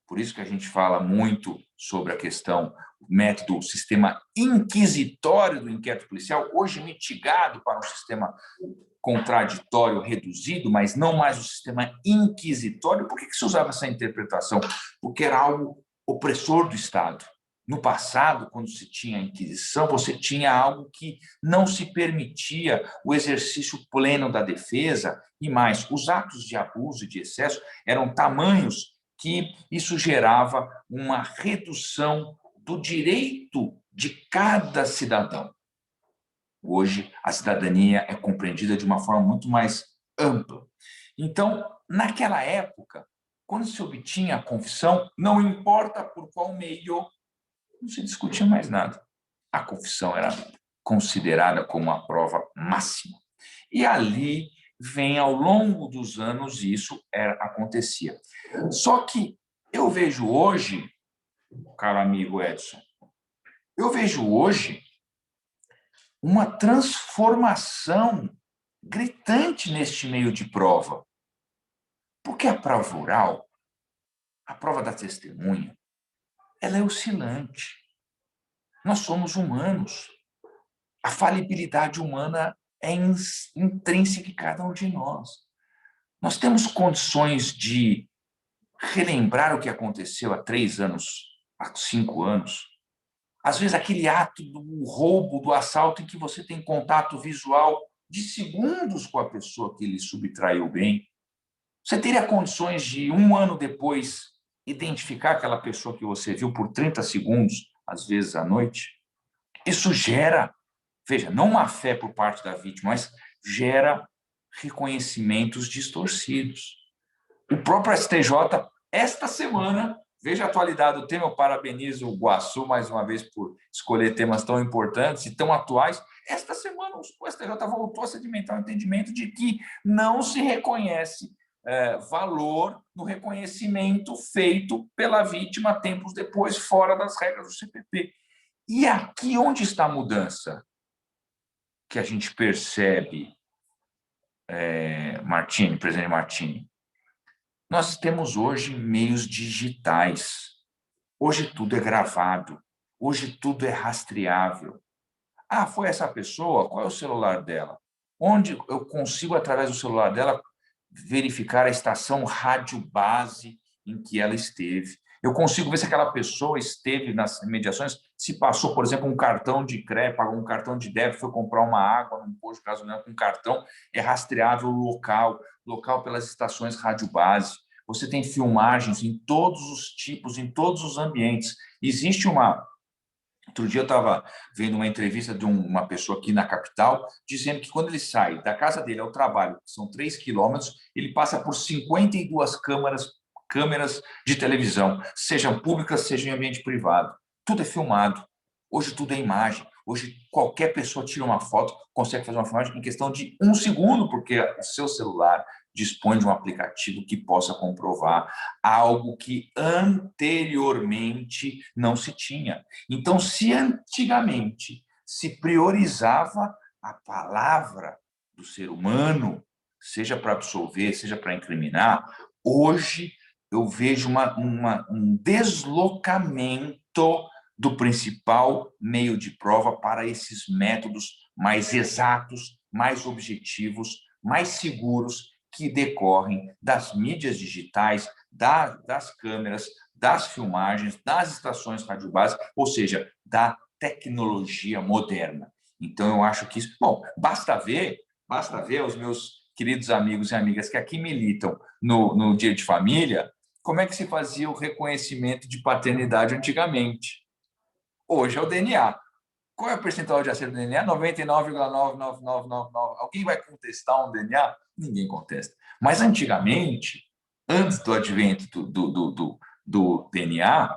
por isso que a gente fala muito sobre a questão, o método, o sistema inquisitório do inquérito policial, hoje mitigado para um sistema contraditório reduzido, mas não mais o sistema inquisitório. Por que se usava essa interpretação? Porque era algo opressor do Estado. No passado, quando se tinha a Inquisição, você tinha algo que não se permitia o exercício pleno da defesa, e mais, os atos de abuso e de excesso eram tamanhos que isso gerava uma redução do direito de cada cidadão. Hoje, a cidadania é compreendida de uma forma muito mais ampla. Então, naquela época, quando se obtinha a confissão, não importa por qual meio, não se discutia mais nada. A confissão era considerada como a prova máxima. E ali vem, ao longo dos anos, isso acontecia. Só que eu vejo hoje, caro amigo Edson, eu vejo hoje uma transformação gritante neste meio de prova. Porque a prova oral, a prova da testemunha, ela é oscilante. Nós somos humanos. A falibilidade humana é intrínseca em cada um de nós. Nós temos condições de relembrar o que aconteceu há 3 anos, há 5 anos. Às vezes, aquele ato do roubo, do assalto, em que você tem contato visual de segundos com a pessoa que lhe subtraiu o bem. Você teria condições de, 1 ano depois, identificar aquela pessoa que você viu por 30 segundos, às vezes à noite? Isso gera, veja, não má fé por parte da vítima, mas gera reconhecimentos distorcidos. O próprio STJ, esta semana, veja a atualidade do tema, eu parabenizo o Guaçu mais uma vez por escolher temas tão importantes e tão atuais. Esta semana o STJ voltou a sedimentar o entendimento de que não se reconhece valor no reconhecimento feito pela vítima tempos depois, fora das regras do CPP. E aqui onde está a mudança que a gente percebe, presidente Martini? Nós temos hoje meios digitais. Hoje tudo é gravado. Hoje tudo é rastreável. Ah, foi essa pessoa? Qual é o celular dela? Onde eu consigo, através do celular dela, verificar a estação rádio base em que ela esteve. Eu consigo ver se aquela pessoa esteve nas mediações, se passou, por exemplo, um cartão de crédito, pagou um cartão de débito, foi comprar uma água num posto de gasolina com cartão, é rastreável o local pelas estações rádio base. Você tem filmagens em todos os tipos, em todos os ambientes. Existe uma... Outro dia eu estava vendo uma entrevista de uma pessoa aqui na capital, dizendo que quando ele sai da casa dele ao trabalho, que são 3 quilômetros, ele passa por 52 câmeras de televisão, sejam públicas, sejam em ambiente privado. Tudo é filmado. Hoje tudo é imagem. Hoje qualquer pessoa tira uma foto, consegue fazer uma filmagem em questão de 1 segundo, porque o seu celular dispõe de um aplicativo que possa comprovar algo que anteriormente não se tinha. Então, se antigamente se priorizava a palavra do ser humano, seja para absolver, seja para incriminar, hoje eu vejo um deslocamento do principal meio de prova para esses métodos mais exatos, mais objetivos, mais seguros, que decorrem das mídias digitais, das câmeras, das filmagens, das estações radiobásicas, ou seja, da tecnologia moderna. Então, eu acho que isso... Bom, basta ver os meus queridos amigos e amigas que aqui militam no Dia de Família, como é que se fazia o reconhecimento de paternidade antigamente. Hoje é o DNA. Qual é o percentual de acerto do DNA? 99,99999. Alguém vai contestar um DNA? Ninguém contesta. Mas antigamente, antes do advento do DNA,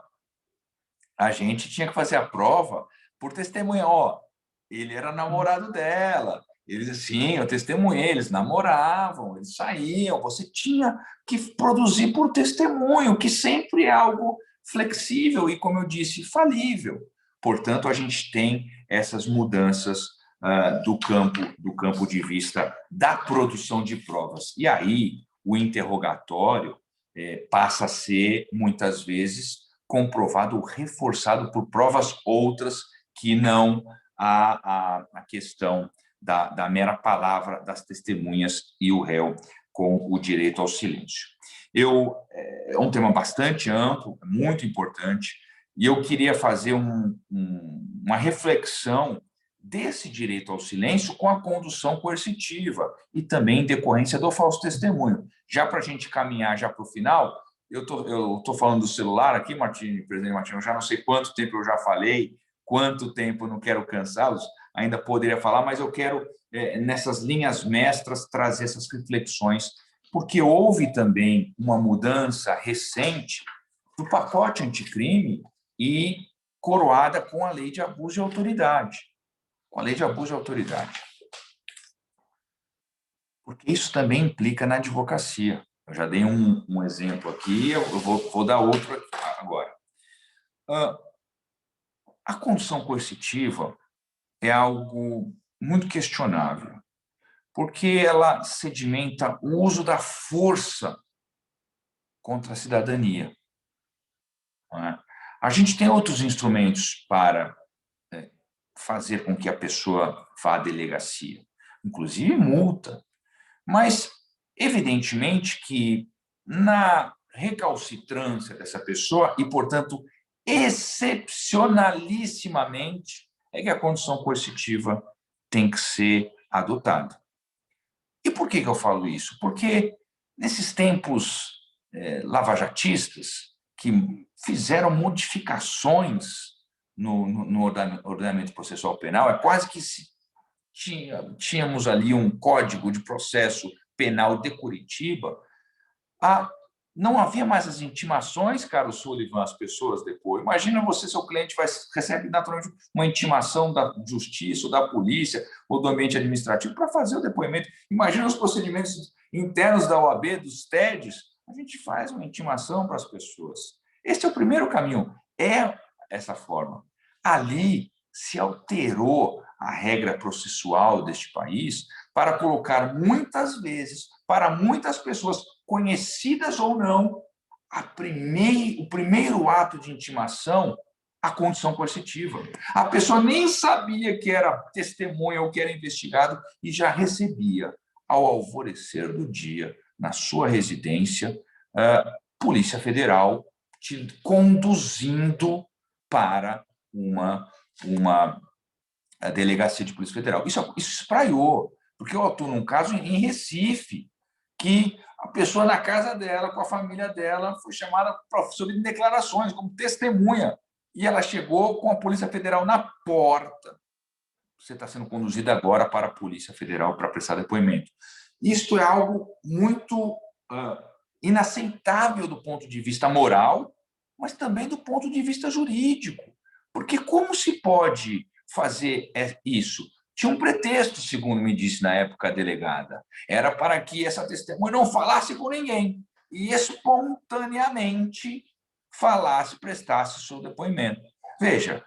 a gente tinha que fazer a prova por testemunha. Ó, ele era namorado dela. Eles, assim, eu testemunhei, eles namoravam, eles saíam. Você tinha que produzir por testemunho, que sempre é algo flexível e, como eu disse, falível. Portanto, a gente tem essas mudanças do campo de vista da produção de provas. E aí, o interrogatório passa a ser, muitas vezes, comprovado ou reforçado por provas outras que não a questão da mera palavra das testemunhas e o réu com o direito ao silêncio. É um tema bastante amplo, muito importante, e eu queria fazer uma reflexão desse direito ao silêncio com a condução coercitiva e também em decorrência do falso testemunho. Já para a gente caminhar já para o final, eu tô falando do celular aqui, presidente Martins, eu já não sei quanto tempo eu já falei, quanto tempo, não quero cansá-los, ainda poderia falar, mas eu quero, nessas linhas mestras, trazer essas reflexões, porque houve também uma mudança recente do pacote anticrime e coroada com a lei de abuso de autoridade. Com a lei de abuso de autoridade. Porque isso também implica na advocacia. Eu já dei um exemplo aqui, eu vou dar outro agora. A condução coercitiva é algo muito questionável, porque ela sedimenta o uso da força contra a cidadania. Não é? A gente tem outros instrumentos para fazer com que a pessoa vá à delegacia, inclusive multa, mas evidentemente que na recalcitrância dessa pessoa e, portanto, excepcionalissimamente, é que a condução coercitiva tem que ser adotada. E por que eu falo isso? Porque nesses tempos lavajatistas, que fizeram modificações no ordenamento processual penal, é quase que tínhamos ali um código de processo penal de Curitiba, não havia mais as intimações, Carlos Sullivan, às pessoas depois. Imagina você, seu cliente recebe naturalmente uma intimação da justiça, ou da polícia, ou do ambiente administrativo para fazer o depoimento. Imagina os procedimentos internos da OAB, dos TEDs, a gente faz uma intimação para as pessoas. Esse é o primeiro caminho, é essa forma. Ali se alterou a regra processual deste país para colocar, muitas vezes, para muitas pessoas, conhecidas ou não, o primeiro ato de intimação, a condição coercitiva. A pessoa nem sabia que era testemunha ou que era investigado e já recebia, ao alvorecer do dia, na sua residência, Polícia Federal te conduzindo para a delegacia de Polícia Federal. Isso espraiou, porque eu atuo num caso em Recife, que a pessoa na casa dela, com a família dela, foi chamada sobre declarações, como testemunha, e ela chegou com a Polícia Federal na porta. Você está sendo conduzida agora para a Polícia Federal para prestar depoimento. Isto é algo muito inaceitável do ponto de vista moral, mas também do ponto de vista jurídico. Porque como se pode fazer isso? Tinha um pretexto, segundo me disse na época a delegada. Era para que essa testemunha não falasse com ninguém e espontaneamente prestasse seu depoimento. Veja,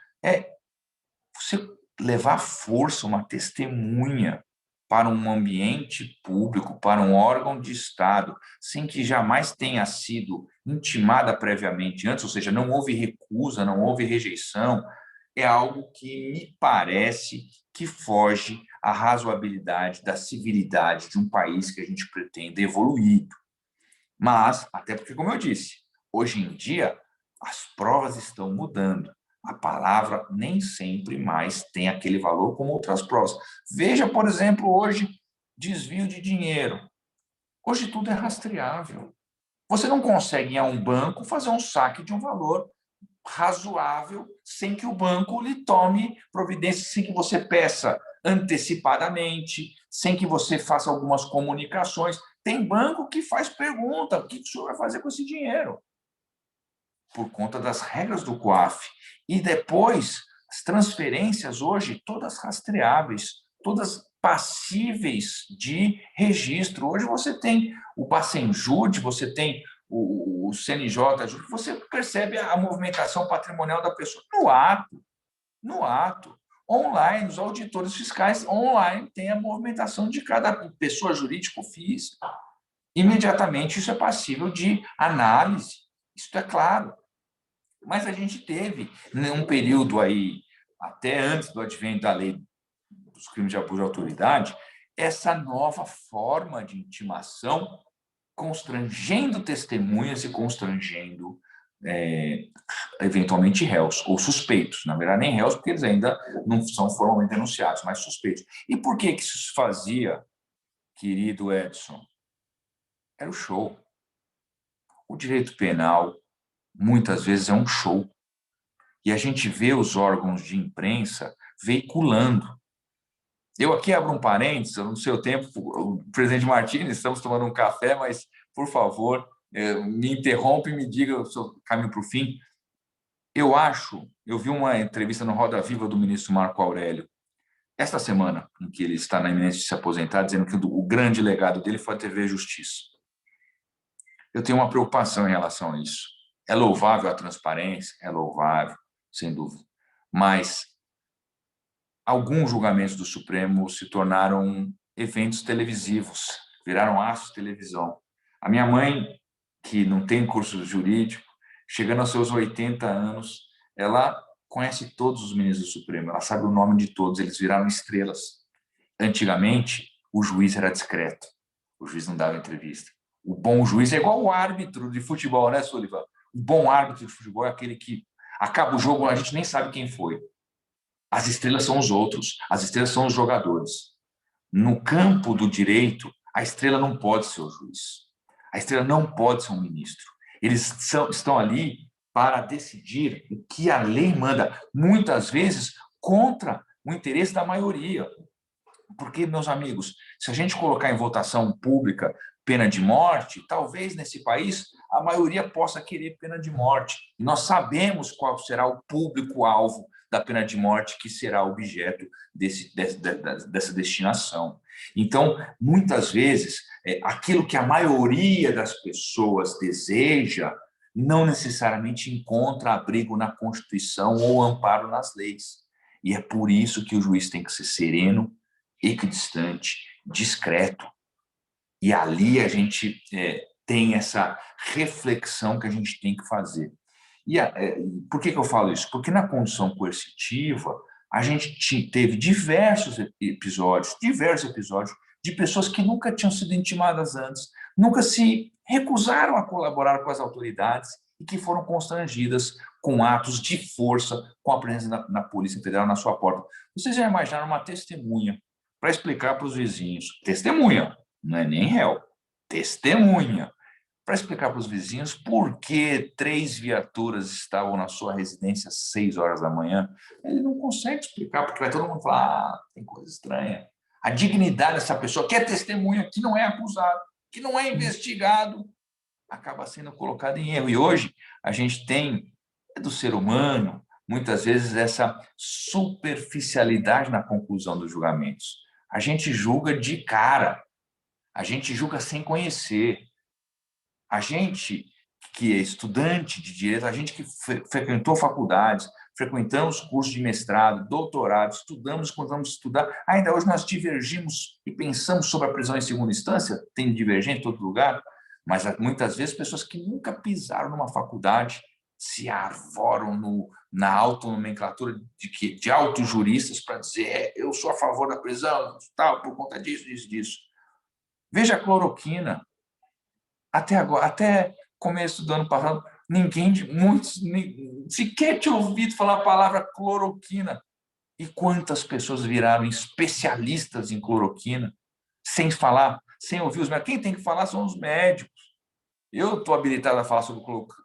você levar força uma testemunha para um ambiente público, para um órgão de Estado, sem que jamais tenha sido intimada previamente antes, ou seja, não houve recusa, não houve rejeição, é algo que me parece que foge à razoabilidade da civilidade de um país que a gente pretende evoluir. Mas, até porque, como eu disse, hoje em dia as provas estão mudando. A palavra nem sempre mais tem aquele valor como outras provas. Veja, por exemplo, hoje, desvio de dinheiro. Hoje tudo é rastreável. Você não consegue ir a um banco fazer um saque de um valor razoável sem que o banco lhe tome providência, sem que você peça antecipadamente, sem que você faça algumas comunicações. Tem banco que faz pergunta: o que o senhor vai fazer com esse dinheiro? Por conta das regras do COAF. E depois, as transferências hoje, todas rastreáveis, todas passíveis de registro. Hoje você tem o Bacenjude, você tem o CNJ, você percebe a movimentação patrimonial da pessoa no ato. Online, os auditores fiscais online têm a movimentação de cada pessoa jurídica ou física. Imediatamente isso é passível de análise, isso é claro. Mas a gente teve, num período aí, até antes do advento da lei dos crimes de abuso de autoridade, essa nova forma de intimação, constrangendo testemunhas e constrangendo, eventualmente, réus ou suspeitos. Na verdade, nem réus, porque eles ainda não são formalmente denunciados, mas suspeitos. E por que isso se fazia, querido Edson? Era o show. O direito penal, muitas vezes, é um show. E a gente vê os órgãos de imprensa veiculando. Eu aqui abro um parênteses, no seu tempo, o presidente Martins, estamos tomando um café, mas, por favor, me interrompe e me diga o seu caminho para o fim. Eu vi uma entrevista no Roda Viva do ministro Marco Aurélio, esta semana, em que ele está na iminência de se aposentar, dizendo que o grande legado dele foi a TV Justiça. Eu tenho uma preocupação em relação a isso. É louvável a transparência, é louvável, sem dúvida, mas alguns julgamentos do Supremo se tornaram eventos televisivos, viraram aços de televisão. A minha mãe, que não tem curso jurídico, chegando aos seus 80 anos, ela conhece todos os ministros do Supremo, ela sabe o nome de todos, eles viraram estrelas. Antigamente, o juiz era discreto, o juiz não dava entrevista. O bom juiz é igual o árbitro de futebol, né, Sullivan? O bom árbitro de futebol é aquele que acaba o jogo, a gente nem sabe quem foi. As estrelas são os outros, as estrelas são os jogadores. No campo do direito, a estrela não pode ser o juiz. A estrela não pode ser um ministro. Eles estão ali para decidir o que a lei manda, muitas vezes contra o interesse da maioria. Porque, meus amigos, se a gente colocar em votação pública pena de morte, talvez nesse país a maioria possa querer pena de morte. E nós sabemos qual será o público-alvo da pena de morte que será objeto dessa destinação. Então, muitas vezes, aquilo que a maioria das pessoas deseja não necessariamente encontra abrigo na Constituição ou amparo nas leis. E é por isso que o juiz tem que ser sereno, equidistante, discreto. E ali a gente tem essa reflexão que a gente tem que fazer. E por que eu falo isso? Porque na condução coercitiva, a gente teve diversos episódios de pessoas que nunca tinham sido intimadas antes, nunca se recusaram a colaborar com as autoridades e que foram constrangidas com atos de força, com a presença da Polícia Federal na sua porta. Vocês já imaginaram uma testemunha para explicar para os vizinhos, testemunha, não é nem réu, testemunha, para explicar para os vizinhos por que 3 viaturas estavam na sua residência às 6 horas da manhã? Ele não consegue explicar, porque vai todo mundo falar, tem coisa estranha. A dignidade dessa pessoa, que é testemunha, que não é acusado, que não é investigado, acaba sendo colocada em erro. E hoje a gente tem, do ser humano, muitas vezes essa superficialidade na conclusão dos julgamentos. A gente julga de cara, a gente julga sem conhecer. A gente que é estudante de direito, a gente que frequentou faculdades, frequentamos cursos de mestrado, doutorado, estudamos quando vamos estudar, ainda hoje nós divergimos e pensamos sobre a prisão em segunda instância, tem divergente em todo lugar, mas muitas vezes pessoas que nunca pisaram numa faculdade se arvoram na autonomenclatura de autojuristas para dizer eu sou a favor da prisão, tal, por conta disso, disso. Veja a cloroquina. Até agora, até começo do ano passado, muitos sequer tinha ouvido falar a palavra cloroquina. E quantas pessoas viraram especialistas em cloroquina, sem falar, sem ouvir os médicos? Quem tem que falar são os médicos. Eu estou habilitado a falar sobre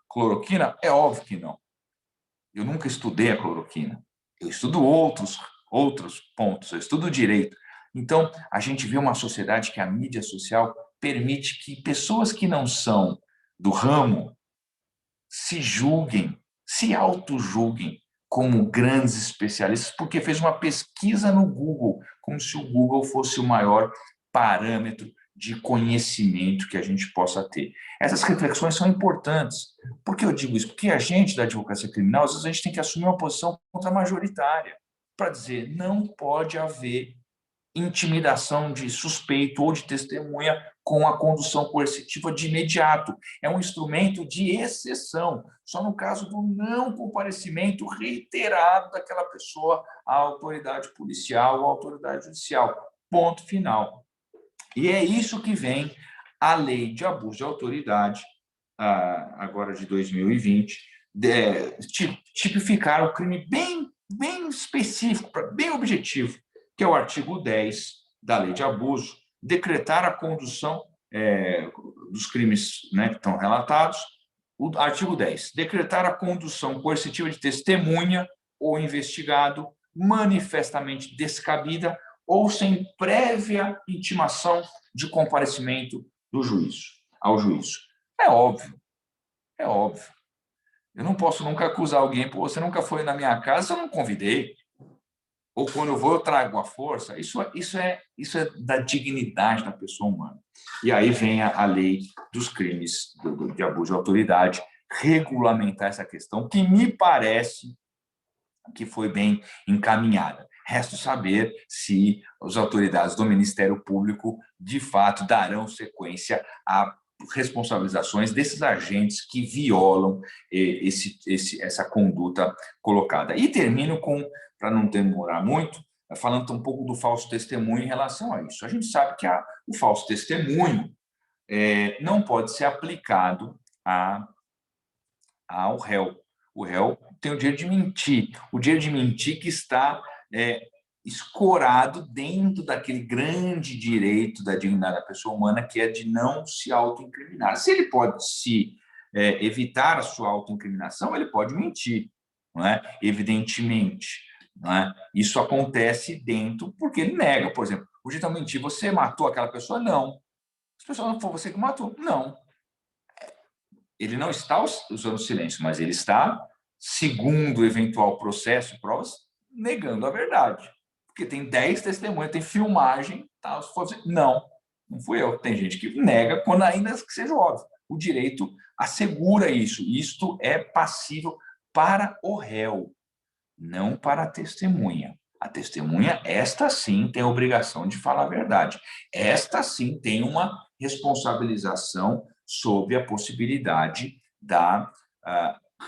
cloroquina? É óbvio que não. Eu nunca estudei a cloroquina. Eu estudo outros pontos, eu estudo direito. Então, a gente vê uma sociedade que a mídia social permite que pessoas que não são do ramo se julguem, se auto-julguem como grandes especialistas, porque fez uma pesquisa no Google, como se o Google fosse o maior parâmetro de conhecimento que a gente possa ter. Essas reflexões são importantes. Por que eu digo isso? Porque a gente da advocacia criminal, às vezes a gente tem que assumir uma posição contra-majoritária para dizer não pode haver intimidação de suspeito ou de testemunha com a condução coercitiva de imediato. É um instrumento de exceção, só no caso do não comparecimento reiterado daquela pessoa à autoridade policial ou à autoridade judicial. Ponto final. E é isso que vem a lei de abuso de autoridade, agora de 2020, tipificar o crime bem específico, bem objetivo, que é o artigo 10 da lei de abuso, decretar a condução dos crimes, né, que estão relatados. O artigo 10, decretar a condução coercitiva de testemunha ou investigado manifestamente descabida ou sem prévia intimação de comparecimento ao juízo. É óbvio. Eu não posso nunca acusar alguém, pô, você nunca foi na minha casa, eu não convidei. Ou quando eu vou, eu trago a força. Isso é da dignidade da pessoa humana. E aí vem a lei dos crimes de abuso de autoridade, regulamentar essa questão, que me parece que foi bem encaminhada. Resta saber se as autoridades do Ministério Público, de fato, darão sequência a responsabilizações desses agentes que violam essa conduta colocada. E termino com, para não demorar muito, falando um pouco do falso testemunho em relação a isso. A gente sabe que o falso testemunho não pode ser aplicado ao réu. O réu tem o direito de mentir, que está escorado dentro daquele grande direito da dignidade da pessoa humana, que é de não se autoincriminar. Se ele pode evitar a sua autoincriminação, ele pode mentir, não é? Evidentemente. Não é? Isso acontece dentro porque ele nega. Por exemplo, o jeito de mentir, você matou aquela pessoa? Não. Se a pessoa não for você que matou? Não. Ele não está usando silêncio, mas ele está, segundo o eventual processo e provas, negando a verdade. Porque tem 10 testemunhas, tem filmagem, tá? Não fui eu. Tem gente que nega quando ainda que seja óbvio. O direito assegura isso. Isto é passível para o réu, não para a testemunha. A testemunha, esta sim, tem a obrigação de falar a verdade. Esta sim tem uma responsabilização sob a possibilidade da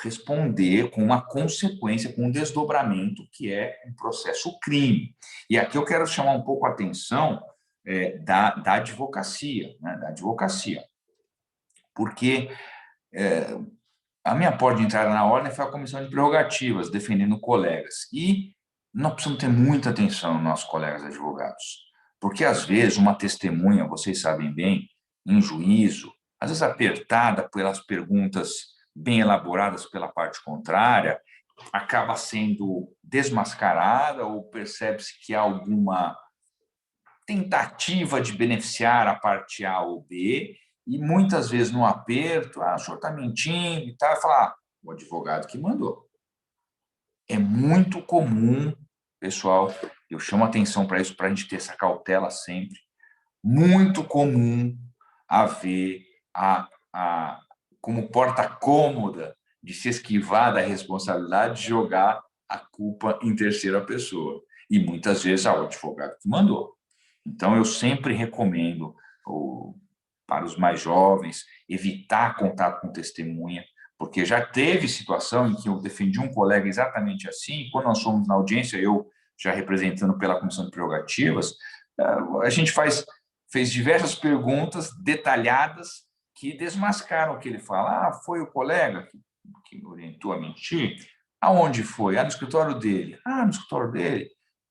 responder com uma consequência, com um desdobramento, que é um processo crime. E aqui eu quero chamar um pouco a atenção da advocacia, né? Da advocacia. Porque a minha porta de entrada na ordem foi a comissão de prerrogativas, defendendo colegas. E nós precisamos ter muita atenção nos nossos colegas advogados, porque, às vezes, uma testemunha, vocês sabem bem, em juízo, às vezes apertada pelas perguntas bem elaboradas pela parte contrária, acaba sendo desmascarada ou percebe-se que há alguma tentativa de beneficiar a parte A ou B, e muitas vezes no aperto, o senhor está mentindo e tal, falar, o advogado que mandou. É muito comum, pessoal, eu chamo atenção para isso, para a gente ter essa cautela sempre, muito comum haver como porta cômoda de se esquivar da responsabilidade de jogar a culpa em terceira pessoa. E muitas vezes o advogado que mandou. Então, eu sempre recomendo para os mais jovens evitar contato com testemunha, porque já teve situação em que eu defendi um colega exatamente assim, e quando nós fomos na audiência, eu já representando pela comissão de prerrogativas, a gente fez diversas perguntas detalhadas que desmascaram o que ele fala. Foi o colega que me orientou a mentir? Aonde foi? No escritório dele. No escritório dele.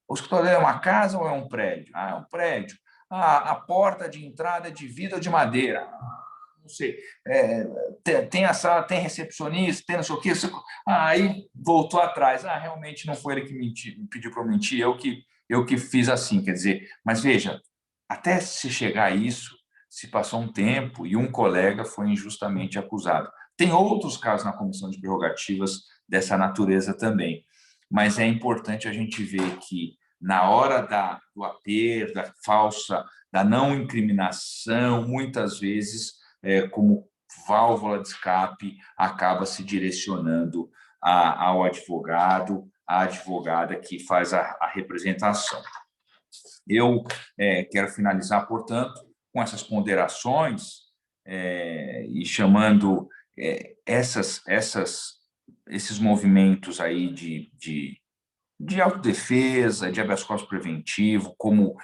O escritório dele é uma casa ou é um prédio? É um prédio. A porta de entrada é de vidro ou de madeira? Não sei. Tem a sala, tem recepcionista, tem não sei o quê. Aí voltou atrás. Realmente não foi ele que me pediu para eu mentir, eu que fiz assim. Quer dizer, mas veja, até se chegar a isso, se passou um tempo e um colega foi injustamente acusado. Tem outros casos na comissão de prerrogativas dessa natureza também, mas é importante a gente ver que, na hora do aperto, da não incriminação, muitas vezes, como válvula de escape, acaba se direcionando ao advogado, à advogada que faz a representação. Eu quero finalizar, portanto, com essas ponderações e chamando esses movimentos aí de autodefesa, de habeas corpus preventivo, como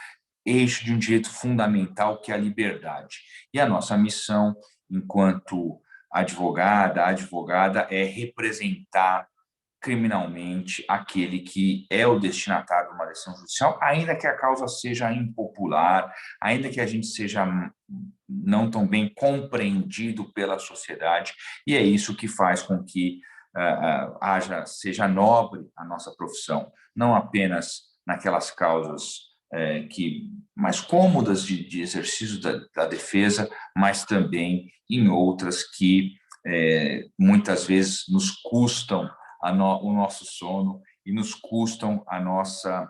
eixo de um direito fundamental, que é a liberdade. E a nossa missão, enquanto advogada, é representar criminalmente aquele que é o destinatário de uma decisão judicial, ainda que a causa seja impopular, ainda que a gente seja não tão bem compreendido pela sociedade, e é isso que faz com que seja nobre a nossa profissão, não apenas naquelas causas mais cômodas de exercício da defesa, mas também em outras que muitas vezes nos custam o nosso sono e nos custam a nossa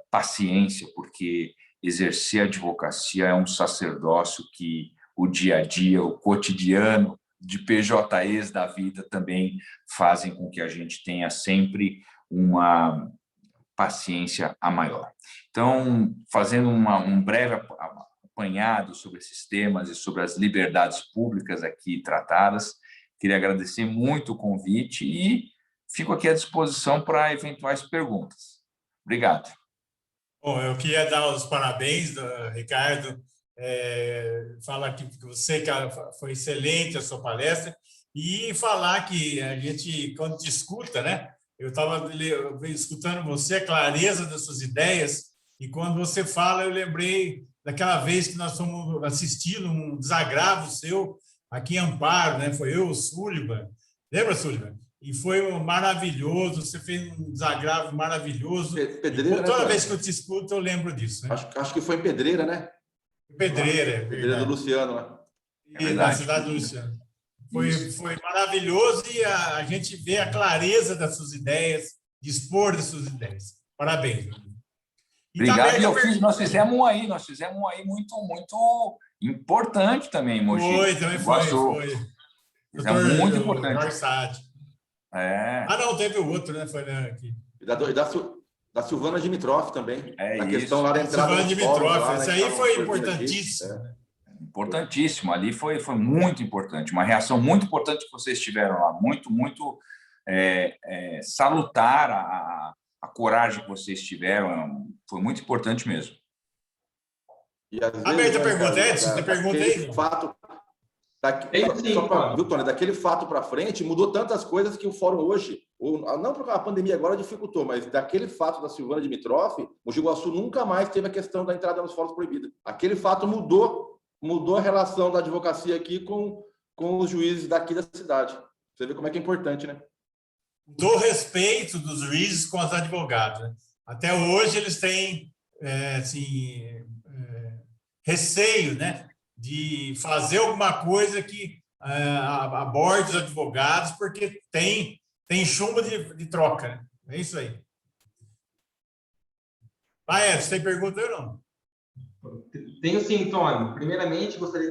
paciência, porque exercer a advocacia é um sacerdócio que o dia a dia, o cotidiano de PJEs da vida também fazem com que a gente tenha sempre uma paciência a maior. Então, fazendo um breve apanhado sobre esses temas e sobre as liberdades públicas aqui tratadas, queria agradecer muito o convite e fico aqui à disposição para eventuais perguntas. Obrigado. Bom, eu queria dar os parabéns, Ricardo, falar que você foi excelente a sua palestra e falar que a gente, quando te escuta, né? Eu estava escutando você, a clareza das suas ideias, e quando você fala, eu lembrei daquela vez que nós fomos assistindo um desagravo seu aqui em Amparo, né? Foi eu, o Sullivan. Lembra, Sullivan? E foi maravilhoso, você fez um desagravo maravilhoso. Pedreira, toda vez que eu te escuto, eu lembro disso. Né? Acho que foi em Pedreira, né? Pedreira, Pedreira do Luciano, né? E na cidade do Luciano. Foi maravilhoso e a gente vê a clareza das suas ideias, dispor das suas ideias. Parabéns. Obrigado. Nós fizemos um aí muito, muito importante também, Mogi. Também foi. É muito importante. Não, teve o outro, né? Foi aqui. E da Silvana Dimitrov também. A questão lá da entrada. Silvana Dimitrov, isso aí foi importantíssimo. Importantíssimo, ali foi muito importante, uma reação muito importante que vocês tiveram lá, muito, muito salutar a coragem que vocês tiveram, foi muito importante mesmo. E às vezes, aberta a pergunta, Edson, você pergunta aí? Viu, Tony? Daquele fato para frente, mudou tantas coisas que o fórum hoje, não porque a pandemia agora dificultou, mas daquele fato da Silvana Dimitrov, Mogi Guaçu nunca mais teve a questão da entrada nos fóruns proibida. Aquele fato mudou a relação da advocacia aqui com os juízes daqui da cidade. Você vê como é que é importante, né? Do respeito dos juízes com os advogados, né? Até hoje eles têm receio, né, de fazer alguma coisa que aborde os advogados, porque tem chumbo de troca, né? É isso aí. Você tem pergunta ou não? Tenho sim, Tony. Primeiramente, gostaria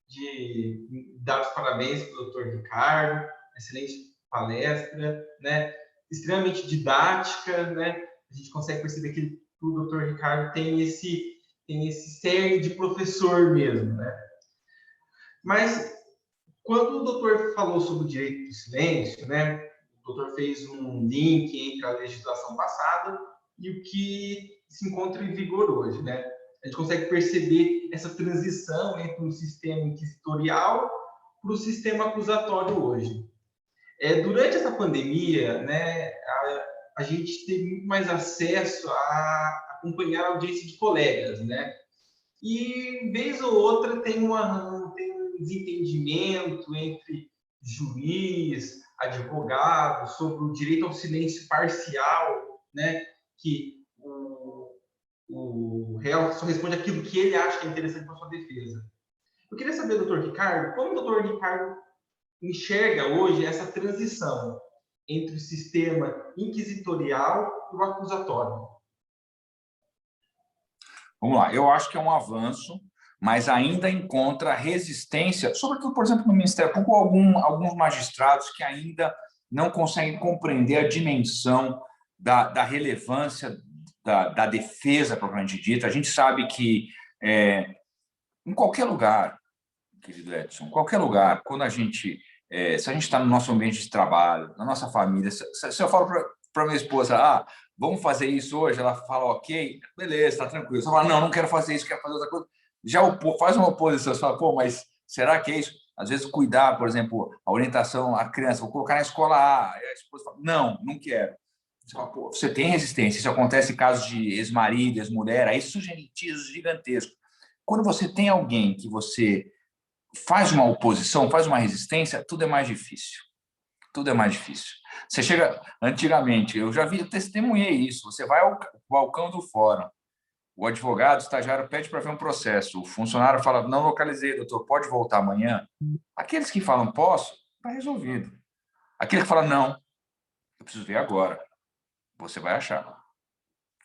de dar os parabéns para o doutor Ricardo, excelente palestra, né? Extremamente didática, né? A gente consegue perceber que o doutor Ricardo tem esse cerne de professor mesmo, né? Mas quando o doutor falou sobre o direito do silêncio, né? O doutor fez um link entre a legislação passada e o que se encontra em vigor hoje, né? A gente consegue perceber essa transição entre um sistema inquisitorial para o sistema acusatório hoje. Durante essa pandemia, né, a gente teve muito mais acesso a acompanhar a audiência de colegas, né? E, vez ou outra, tem um desentendimento entre juiz, advogado, sobre o direito ao silêncio parcial, né? Que o réu só responde aquilo que ele acha que é interessante para a sua defesa. Eu queria saber, doutor Ricardo, como o doutor Ricardo enxerga hoje essa transição entre o sistema inquisitorial e o acusatório? Vamos lá, eu acho que é um avanço, mas ainda encontra resistência, sobretudo, por exemplo, no Ministério Público, alguns magistrados que ainda não conseguem compreender a dimensão da relevância da defesa propriamente dita. A gente sabe que em qualquer lugar, querido Edson, em qualquer lugar, quando a gente, se a gente está no nosso ambiente de trabalho, na nossa família, se eu falo para minha esposa, vamos fazer isso hoje, ela fala, ok, beleza, está tranquilo. Você fala, não quero fazer isso, quero fazer outra coisa. Já faz uma oposição, você fala, mas será que é isso? Às vezes cuidar, por exemplo, a orientação à criança, vou colocar na escola A, e a esposa fala, não quero. Você fala, você tem resistência, isso acontece em casos de ex-marido, ex-mulher, aí surgem litígios gigantescos. Quando você tem alguém que você faz uma oposição, faz uma resistência, tudo é mais difícil. Tudo é mais difícil. Você chega, antigamente, eu testemunhei isso, você vai ao balcão do fórum, o advogado, o estagiário pede para ver um processo, o funcionário fala, não localizei, doutor, pode voltar amanhã? Aqueles que falam, posso, está resolvido. Aquele que fala, não, eu preciso ver agora, você vai achar.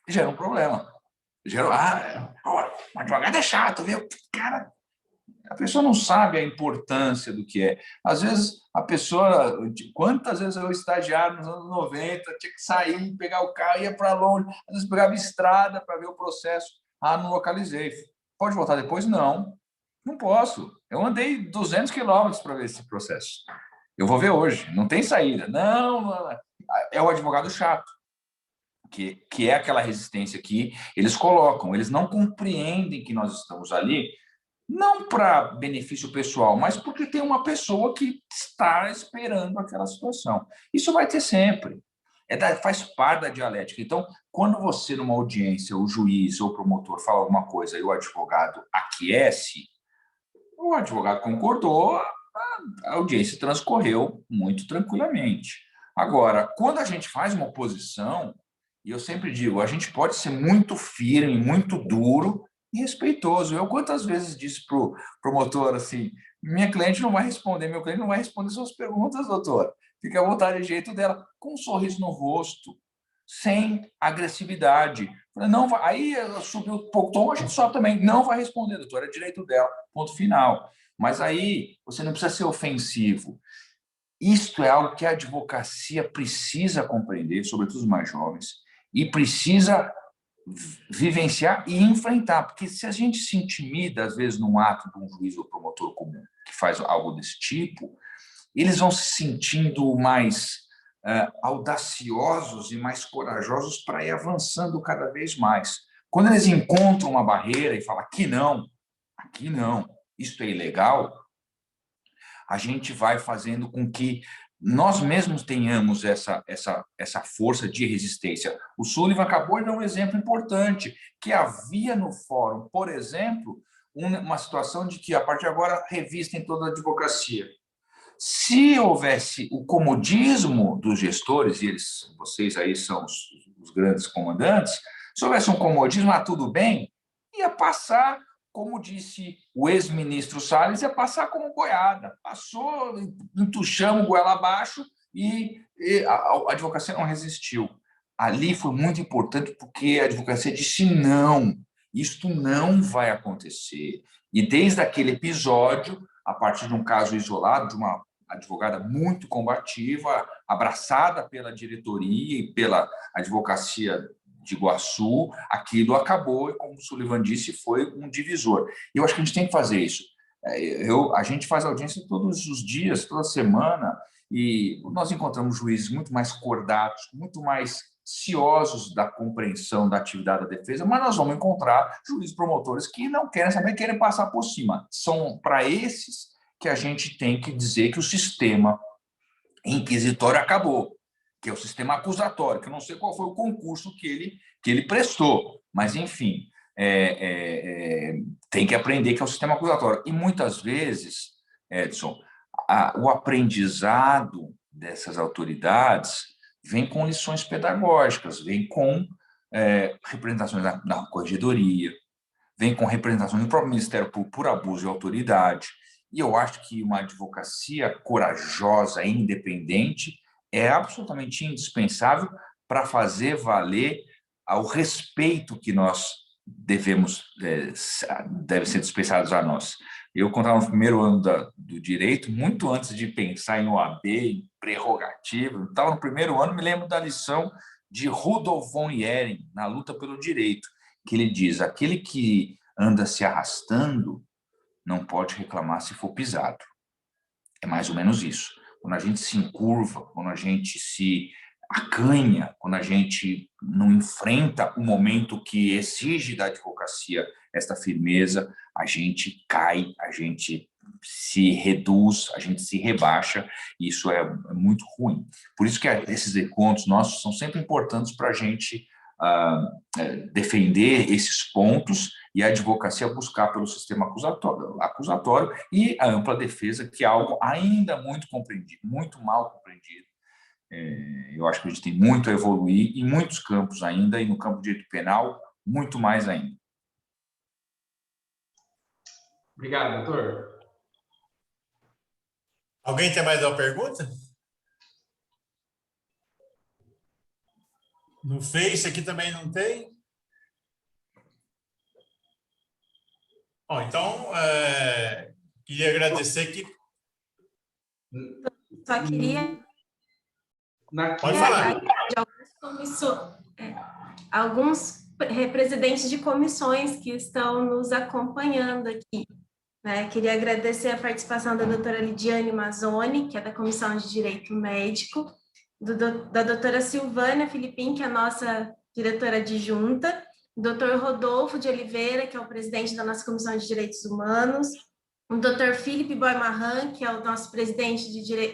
Gera um problema. O advogado é chato, viu? Cara, a pessoa não sabe a importância do que é. Às vezes, a pessoa... Quantas vezes eu estagiário nos anos 90, tinha que sair, pegar o carro, ia para longe, às vezes pegava estrada para ver o processo. Não localizei. Pode voltar depois? Não posso. Eu andei 200 quilômetros para ver esse processo. Eu vou ver hoje, não tem saída. Não. É o advogado chato, que é aquela resistência que eles colocam. Eles não compreendem que nós estamos ali não para benefício pessoal, mas porque tem uma pessoa que está esperando aquela situação. Isso vai ter sempre. Faz parte da dialética. Então, quando você, numa audiência, o juiz ou o promotor fala alguma coisa e o advogado aquece, o advogado concordou, a audiência transcorreu muito tranquilamente. Agora, quando a gente faz uma oposição, e eu sempre digo, a gente pode ser muito firme, muito duro, e respeitoso. Eu quantas vezes disse para o promotor assim, minha cliente não vai responder, meu cliente não vai responder suas perguntas, doutor. Fica à vontade, de jeito dela, com um sorriso no rosto, sem agressividade. Não vai, aí subiu um pouco o tom, a gente sobe também. Não vai responder, doutor, é direito dela, ponto final. Mas aí você não precisa ser ofensivo. Isto é algo que a advocacia precisa compreender, sobretudo os mais jovens, e precisa vivenciar e enfrentar, porque se a gente se intimida, às vezes, num ato de um juiz ou promotor comum que faz algo desse tipo, eles vão se sentindo mais audaciosos e mais corajosos para ir avançando cada vez mais. Quando eles encontram uma barreira e falam, aqui não, isto é ilegal, a gente vai fazendo com que nós mesmos tenhamos essa força de resistência. O Sullivan acabou de dar um exemplo importante, que havia no fórum, por exemplo, uma situação de que, a partir de agora, revistem toda a advocacia. Se houvesse o comodismo dos gestores, e vocês aí são os grandes comandantes, se houvesse um comodismo, tudo bem, ia passar, como disse o ex-ministro Salles, ia passar como boiada. Passou, entuchamos goela abaixo e a advocacia não resistiu. Ali foi muito importante porque a advocacia disse não, isto não vai acontecer. E desde aquele episódio, a partir de um caso isolado, de uma advogada muito combativa, abraçada pela diretoria e pela advocacia de Iguaçu, aquilo acabou e, como o Sullivan disse, foi um divisor. E eu acho que a gente tem que fazer isso. A gente faz audiência todos os dias, toda semana, e nós encontramos juízes muito mais cordatos, muito mais ciosos da compreensão da atividade da defesa, mas nós vamos encontrar juízes promotores que não querem saber, querem passar por cima. São para esses que a gente tem que dizer que o sistema inquisitório acabou, que é o sistema acusatório, que eu não sei qual foi o concurso que ele prestou, mas, enfim, tem que aprender que é o sistema acusatório. E, muitas vezes, Edson, o aprendizado dessas autoridades vem com lições pedagógicas, vem com representações na corregedoria, vem com representações do próprio Ministério por abuso de autoridade. E eu acho que uma advocacia corajosa e independente é absolutamente indispensável para fazer valer o respeito que nós deve ser dispensados a nós. Eu, quando estava no primeiro ano do direito, muito antes de pensar em OAB, em prerrogativa, estava no primeiro ano, me lembro da lição de Rudolf von Ehring, na luta pelo direito, que ele diz: aquele que anda se arrastando não pode reclamar se for pisado. É mais ou menos isso. Quando a gente se encurva, quando a gente se acanha, quando a gente não enfrenta o momento que exige da advocacia esta firmeza, a gente cai, a gente se reduz, a gente se rebaixa, e isso é muito ruim. Por isso que esses encontros nossos são sempre importantes para a gente defender esses pontos e a advocacia buscar pelo sistema acusatório e a ampla defesa, que é algo ainda muito compreendido, muito mal compreendido. Eu acho que a gente tem muito a evoluir em muitos campos ainda, e no campo de direito penal, muito mais ainda. Obrigado, doutor. Alguém tem mais uma pergunta? No Face aqui também não tem? Bom, então, queria agradecer que... Só queria... Pode falar. Alguns representantes de comissões que estão nos acompanhando aqui, né? Queria agradecer a participação da doutora Lidiane Mazzoni, que é da Comissão de Direito Médico, da doutora Silvânia Filipim, que é a nossa diretora adjunta, doutor Rodolfo de Oliveira, que é o presidente da nossa Comissão de Direitos Humanos, o doutor Felipe Boimarran, que é o nosso presidente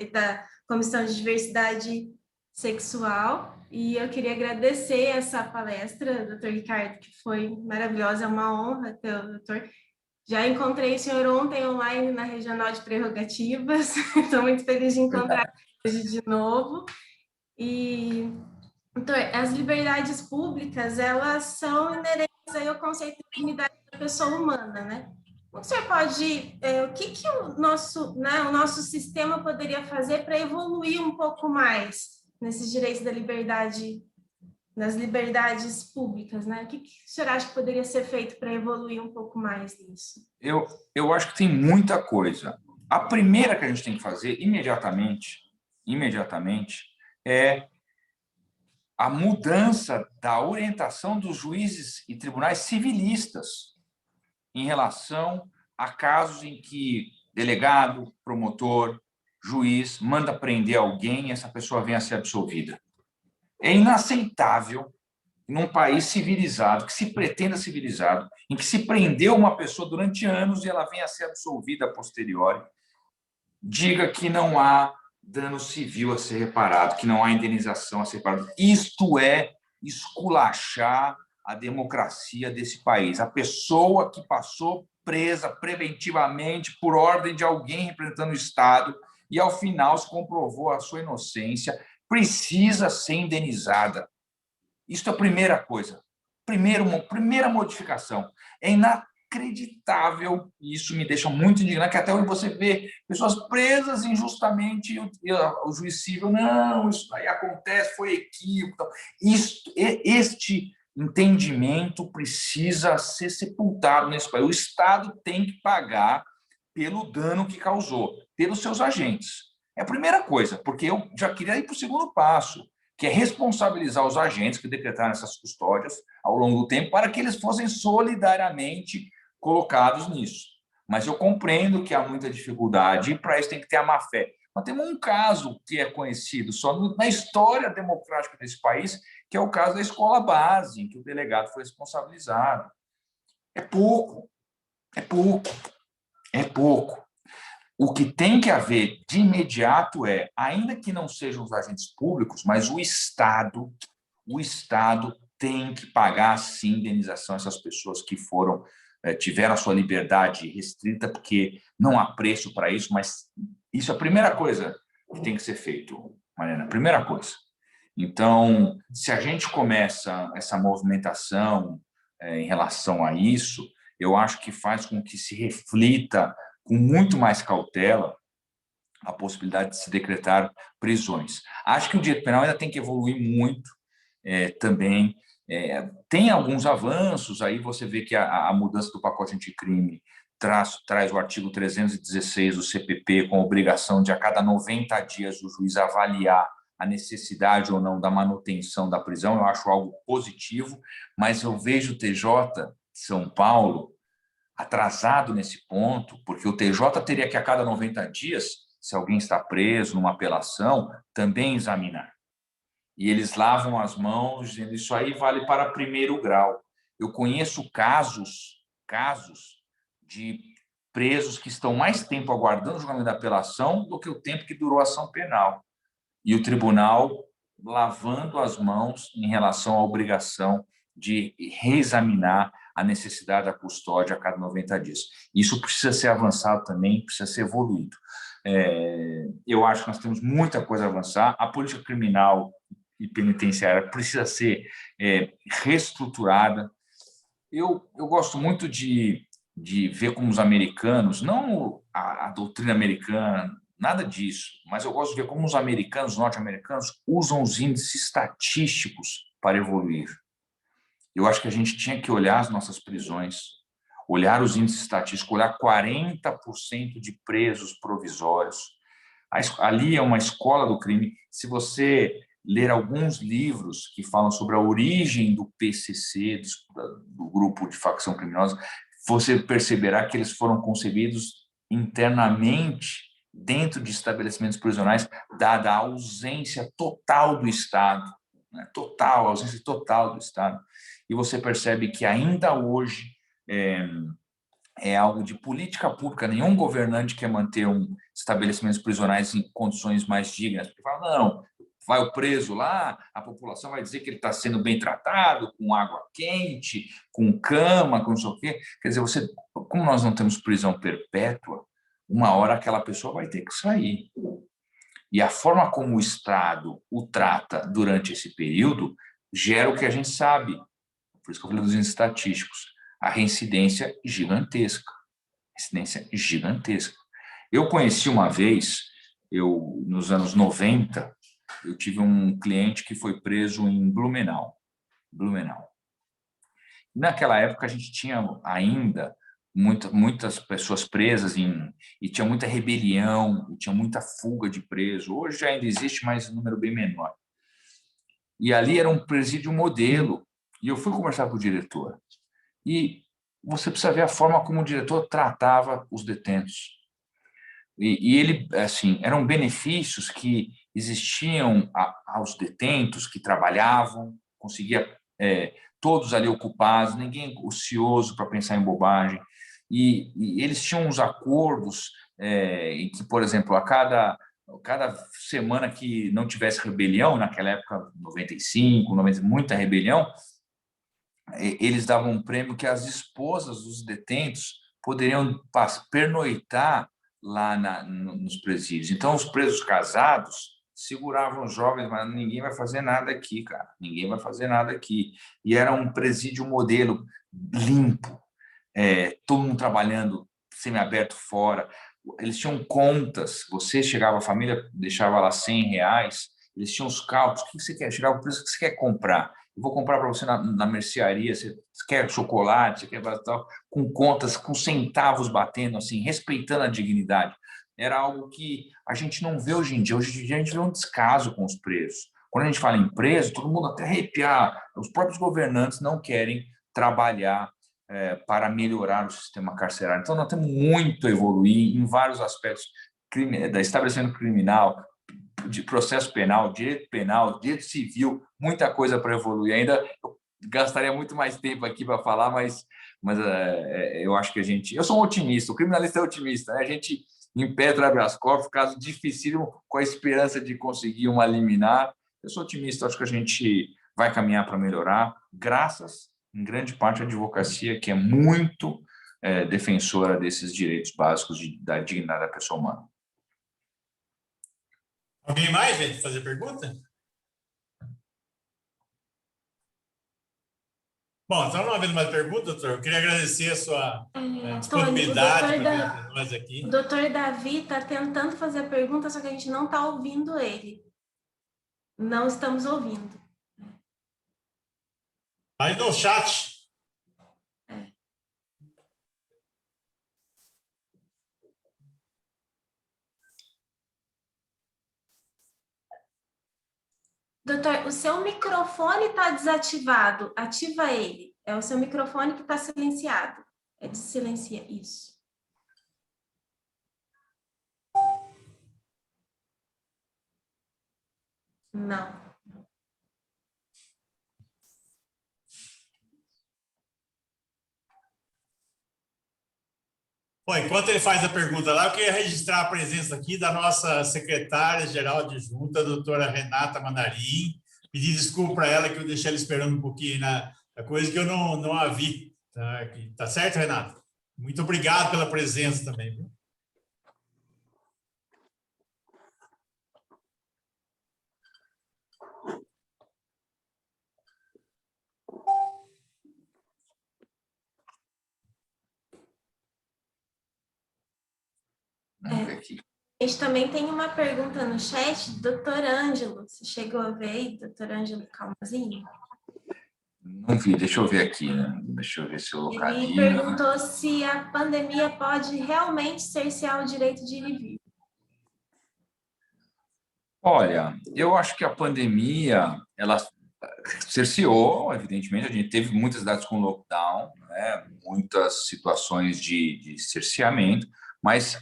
da Comissão de Diversidade Sexual, e eu queria agradecer essa palestra, doutor Ricardo, que foi maravilhosa, é uma honra ter o doutor. Já encontrei o senhor ontem online na Regional de Prerrogativas, estou muito feliz de encontrar hoje de novo. E, doutor, as liberdades públicas, elas são inerentes aí ao conceito de dignidade da pessoa humana, né? O senhor pode, o que o nosso sistema poderia fazer para evoluir um pouco mais nesses direitos da liberdade, nas liberdades públicas, né? O que o senhor acha que poderia ser feito para evoluir um pouco mais nisso? Eu acho que tem muita coisa. A primeira que a gente tem que fazer imediatamente, é a mudança da orientação dos juízes e tribunais civilistas em relação a casos em que delegado, promotor, juiz manda prender alguém e essa pessoa vem a ser absolvida. É inaceitável, num país civilizado, que se pretenda civilizado, em que se prendeu uma pessoa durante anos e ela vem a ser absolvida a posteriori, diga que não há dano civil a ser reparado, que não há indenização a ser reparada. Isto é esculachar a democracia desse país. A pessoa que passou presa preventivamente por ordem de alguém representando o Estado e, ao final, se comprovou a sua inocência, precisa ser indenizada. Isso é a primeira coisa. Primeira modificação. É inacreditável, e isso me deixa muito indignado, que até hoje você vê pessoas presas injustamente e o juiz civil, não, isso aí acontece, foi equívoco. Este entendimento precisa ser sepultado nesse país. O Estado tem que pagar pelo dano que causou, pelos seus agentes. É a primeira coisa, porque eu já queria ir para o segundo passo, que é responsabilizar os agentes que decretaram essas custódias ao longo do tempo para que eles fossem solidariamente colocados nisso. Mas eu compreendo que há muita dificuldade e para isso tem que ter a má-fé. Nós temos um caso que é conhecido só na história democrática desse país, que é o caso da escola base, em que o delegado foi responsabilizado. É pouco, é pouco, é pouco. O que tem que haver de imediato é, ainda que não sejam os agentes públicos, mas o Estado tem que pagar, sim, indenização a essas pessoas que tiveram a sua liberdade restrita, porque não há preço para isso, mas isso é a primeira coisa que tem que ser feito, Mariana, a primeira coisa. Então, se a gente começa essa movimentação em relação a isso, eu acho que faz com que se reflita com muito mais cautela a possibilidade de se decretar prisões. Acho que o direito penal ainda tem que evoluir muito também. Tem alguns avanços, aí você vê que a mudança do pacote anticrime traz o artigo 316 do CPP com a obrigação de, a cada 90 dias, o juiz avaliar a necessidade ou não da manutenção da prisão. Eu acho algo positivo, mas eu vejo o TJ de São Paulo atrasado nesse ponto, porque o TJ teria que, a cada 90 dias, se alguém está preso numa apelação, também examinar. E eles lavam as mãos, dizendo isso aí vale para primeiro grau. Eu conheço casos de presos que estão mais tempo aguardando o julgamento da apelação do que o tempo que durou a ação penal. E o tribunal lavando as mãos em relação à obrigação de reexaminar a necessidade da custódia a cada 90 dias. Isso precisa ser avançado também, precisa ser evoluído. Eu acho que nós temos muita coisa a avançar. A política criminal e penitenciária precisa ser reestruturada. Eu gosto muito de ver como os americanos, não a doutrina americana, nada disso, mas eu gosto de ver como os americanos, os norte-americanos, usam os índices estatísticos para evoluir. Eu acho que a gente tinha que olhar as nossas prisões, olhar os índices estatísticos, olhar 40% de presos provisórios. Ali é uma escola do crime. Se você ler alguns livros que falam sobre a origem do PCC, do grupo de facção criminosa, você perceberá que eles foram concebidos internamente dentro de estabelecimentos prisionais, dada a ausência total do Estado, né? A ausência total do Estado. E você percebe que ainda hoje é algo de política pública. Nenhum governante quer manter estabelecimentos prisionais em condições mais dignas. Porque fala, não, vai o preso lá, a população vai dizer que ele está sendo bem tratado, com água quente, com cama, com não sei o quê. Quer dizer, como nós não temos prisão perpétua, uma hora aquela pessoa vai ter que sair. E a forma como o Estado o trata durante esse período gera o que a gente sabe. Por isso que eu falei dos índices estatísticos. A reincidência gigantesca. Eu conheci uma vez, nos anos 90, eu tive um cliente que foi preso em Blumenau. Naquela época, a gente tinha ainda muitas pessoas presas e tinha muita rebelião, e tinha muita fuga de preso. Hoje ainda existe, mas um número bem menor. E ali era um presídio modelo. E eu fui conversar com o diretor. E você precisa ver a forma como o diretor tratava os detentos. E ele, assim, eram benefícios que existiam aos detentos que trabalhavam, conseguia todos ali ocupados, ninguém ocioso para pensar em bobagem. E eles tinham uns acordos em que, por exemplo, cada semana que não tivesse rebelião, naquela época, 95, 90, muita rebelião, eles davam um prêmio que as esposas dos detentos poderiam pernoitar lá nos presídios. Então, os presos casados seguravam os jovens, mas ninguém vai fazer nada aqui, cara. Ninguém vai fazer nada aqui. E era um presídio modelo limpo, todo mundo trabalhando semiaberto fora. Eles tinham contas. Você chegava, a família deixava lá R$100, eles tinham os cálculos. O que você quer? Chegava o preço que você quer comprar. Eu vou comprar para você na mercearia. Você quer chocolate, você quer tal, com contas, com centavos batendo, assim, respeitando a dignidade. Era algo que a gente não vê hoje em dia. Hoje em dia a gente vê um descaso com os presos. Quando a gente fala em preso, todo mundo até arrepiar. Os próprios governantes não querem trabalhar para melhorar o sistema carcerário. Então, nós temos muito a evoluir em vários aspectos da estabelecimento criminal, de processo penal, direito civil, muita coisa para evoluir. Ainda eu gastaria muito mais tempo aqui para falar, mas eu acho que eu sou um otimista, o criminalista é otimista, né? A gente impetra habeas corpus, caso dificílimo, com a esperança de conseguir uma liminar. Eu sou otimista, acho que a gente vai caminhar para melhorar, graças, em grande parte, à advocacia, que é muito defensora desses direitos básicos da dignidade da pessoa humana. Alguém mais, gente, fazer pergunta? Bom, então não havendo mais pergunta, doutor, eu queria agradecer a sua disponibilidade para nós aqui. O doutor Davi está tentando fazer a pergunta, só que a gente não está ouvindo ele. Não estamos ouvindo. Aí no chat. Doutor, o seu microfone está desativado. Ativa ele. É o seu microfone que está silenciado. É de silenciar. Isso. Não. Bom, enquanto ele faz a pergunta lá, eu queria registrar a presença aqui da nossa secretária-geral adjunta, a doutora Renata Mandarim. Pedir desculpa para ela que eu deixei ela esperando um pouquinho na coisa que eu não a vi. Tá certo, Renata? Muito obrigado pela presença também. Viu? A gente também tem uma pergunta no chat, doutor Ângelo. Você chegou a ver aí, doutor Ângelo Calmazinho? Não vi, deixa eu ver aqui, né? Deixa eu ver se eu localizo. Ele perguntou se a pandemia pode realmente cercear o direito de ir e vir. Olha, eu acho que a pandemia, ela cerceou, evidentemente, a gente teve muitas cidades com lockdown, né? Muitas situações de cerceamento, mas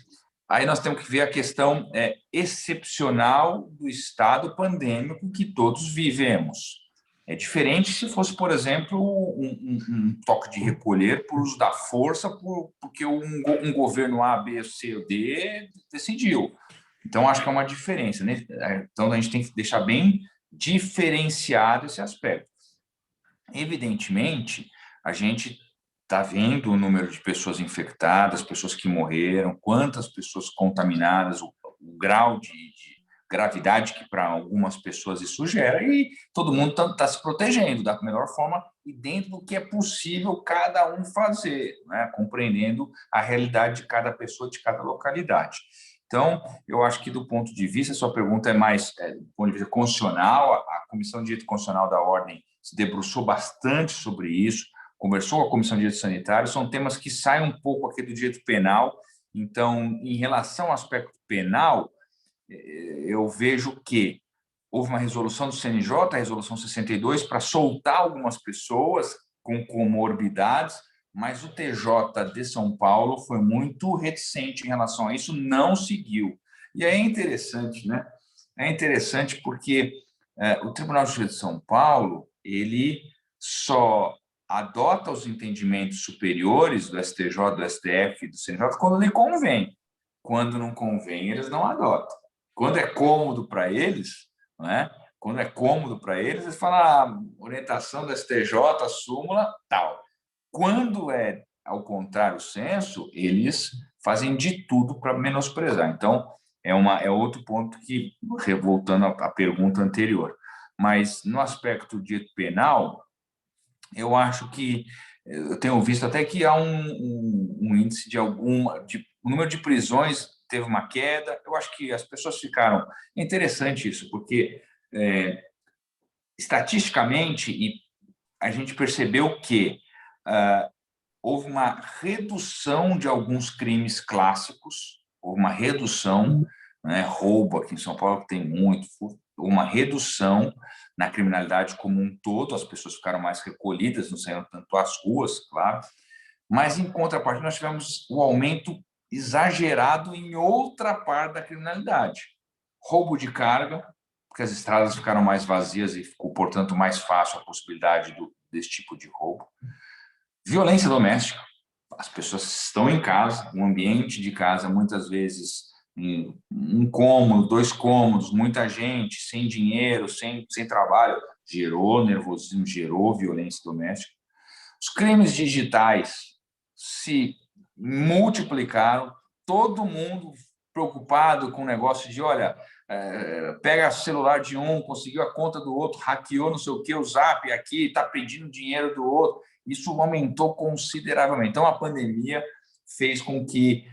aí nós temos que ver a questão excepcional do estado pandêmico que todos vivemos. É diferente se fosse, por exemplo, um toque de recolher por uso da força, porque um governo A, B, C ou D decidiu. Então, acho que é uma diferença, né? Então, a gente tem que deixar bem diferenciado esse aspecto. Evidentemente, a gente está vendo o número de pessoas infectadas, pessoas que morreram, quantas pessoas contaminadas, o grau de gravidade que para algumas pessoas isso gera, e todo mundo está se protegendo da melhor forma e dentro do que é possível cada um fazer, né? Compreendendo a realidade de cada pessoa, de cada localidade. Então, eu acho que do ponto de vista, a sua pergunta é mais do ponto de vista constitucional, a Comissão de Direito Constitucional da Ordem se debruçou bastante sobre isso, conversou com a Comissão de Direito Sanitário, são temas que saem um pouco aqui do direito penal. Então, em relação ao aspecto penal, eu vejo que houve uma resolução do CNJ, a resolução 62, para soltar algumas pessoas com comorbidades, mas o TJ de São Paulo foi muito reticente em relação a isso, não seguiu. E é interessante, né? É interessante porque o Tribunal de Justiça de São Paulo, ele só adota os entendimentos superiores do STJ, do STF e do CNJ quando lhe convém. quando não convém, eles não adotam. Quando é cômodo para eles, não é? Quando é cômodo para eles, eles falam orientação da STJ, súmula, tal. Quando é, ao contrário, o senso, eles fazem de tudo para menosprezar. Então, é outro ponto que, voltando à pergunta anterior. Mas, no aspecto dito penal, eu acho que, eu tenho visto até que há um índice o número de prisões teve uma queda. Eu acho que as pessoas ficaram... É interessante isso, porque, estatisticamente, a gente percebeu que houve uma redução de alguns crimes clássicos, houve uma redução, né, roubo aqui em São Paulo, que tem muito, uma redução na criminalidade como um todo, as pessoas ficaram mais recolhidas, não saíram tanto às ruas, claro, mas, em contrapartida, nós tivemos o aumento exagerado em outra parte da criminalidade. Roubo de carga, porque as estradas ficaram mais vazias e ficou, portanto, mais fácil a possibilidade desse tipo de roubo. Violência doméstica. As pessoas estão em casa, um ambiente de casa, muitas vezes, um cômodo, 2 cômodos, muita gente, sem dinheiro, sem trabalho, gerou nervosismo, gerou violência doméstica. Os crimes digitais se multiplicaram, todo mundo preocupado com o negócio de, olha, pega o celular de um, conseguiu a conta do outro, hackeou não sei o que, o Zap aqui, está pedindo dinheiro do outro. Isso aumentou consideravelmente. Então, a pandemia fez com que,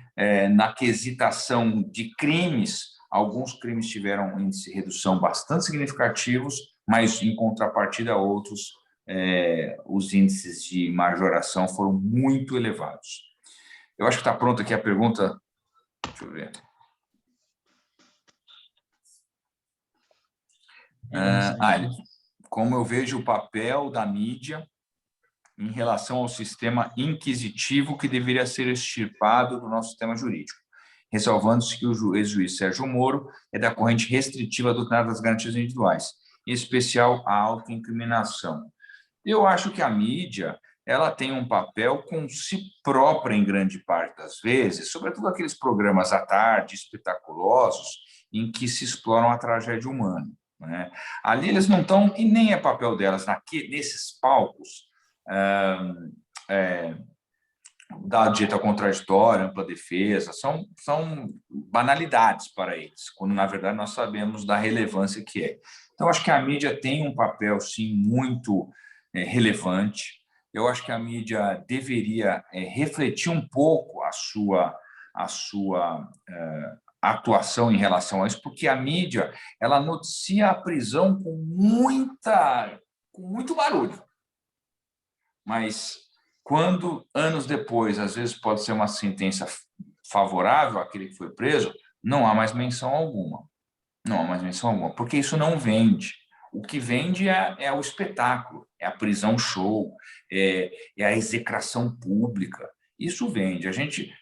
na quesitação de crimes, alguns crimes tiveram um índice de redução bastante significativos, mas, em contrapartida, outros, os índices de majoração foram muito elevados. Eu acho que está pronta aqui a pergunta. Deixa eu ver. Como eu vejo o papel da mídia em relação ao sistema inquisitivo que deveria ser extirpado do nosso sistema jurídico, ressalvando-se que o ex-juiz Sérgio Moro é da corrente restritiva doutrinária das garantias individuais, em especial a autoincriminação. Eu acho que a mídia ela tem um papel com si própria em grande parte das vezes, sobretudo aqueles programas à tarde, espetaculosos, em que se exploram a tragédia humana, né? Ali eles não estão, e nem é papel delas nesses palcos, da direita contraditória, ampla defesa, são banalidades para eles, quando, na verdade, nós sabemos da relevância que é. Então, acho que a mídia tem um papel, sim, muito relevante. Eu acho que a mídia deveria refletir um pouco a sua atuação em relação a isso, porque a mídia ela noticia a prisão com muito barulho. Mas, quando, anos depois, às vezes pode ser uma sentença favorável àquele que foi preso, não há mais menção alguma. Não há mais menção alguma, porque isso não vende. O que vende é o espetáculo, é a prisão show, é a execração pública. Isso vende.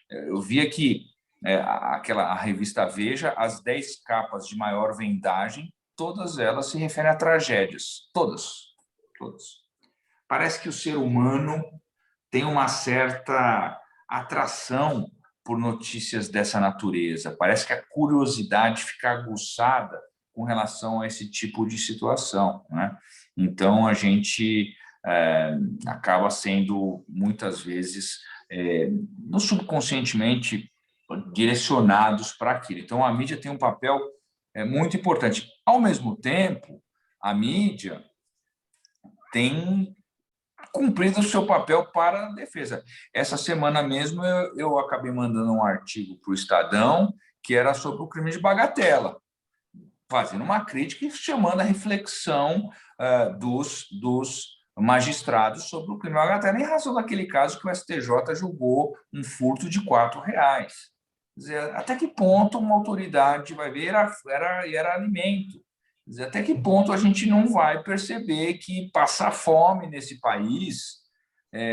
Eu vi aqui a revista Veja, as 10 capas de maior vendagem, todas elas se referem a tragédias. Todas. Parece que o ser humano tem uma certa atração por notícias dessa natureza. Parece que a curiosidade fica aguçada com relação a esse tipo de situação, né? Então, a gente acaba sendo, muitas vezes, no subconscientemente, direcionados para aquilo. Então, a mídia tem um papel muito importante. Ao mesmo tempo, a mídia tem cumprido o seu papel para a defesa. Essa semana mesmo eu acabei mandando um artigo para o Estadão que era sobre o crime de bagatela, fazendo uma crítica e chamando a reflexão dos magistrados sobre o crime de bagatela, em razão daquele caso que o STJ julgou um furto de R$4. Quer dizer, até que ponto uma autoridade vai ver era alimento? Quer dizer, até que ponto a gente não vai perceber que passar fome nesse país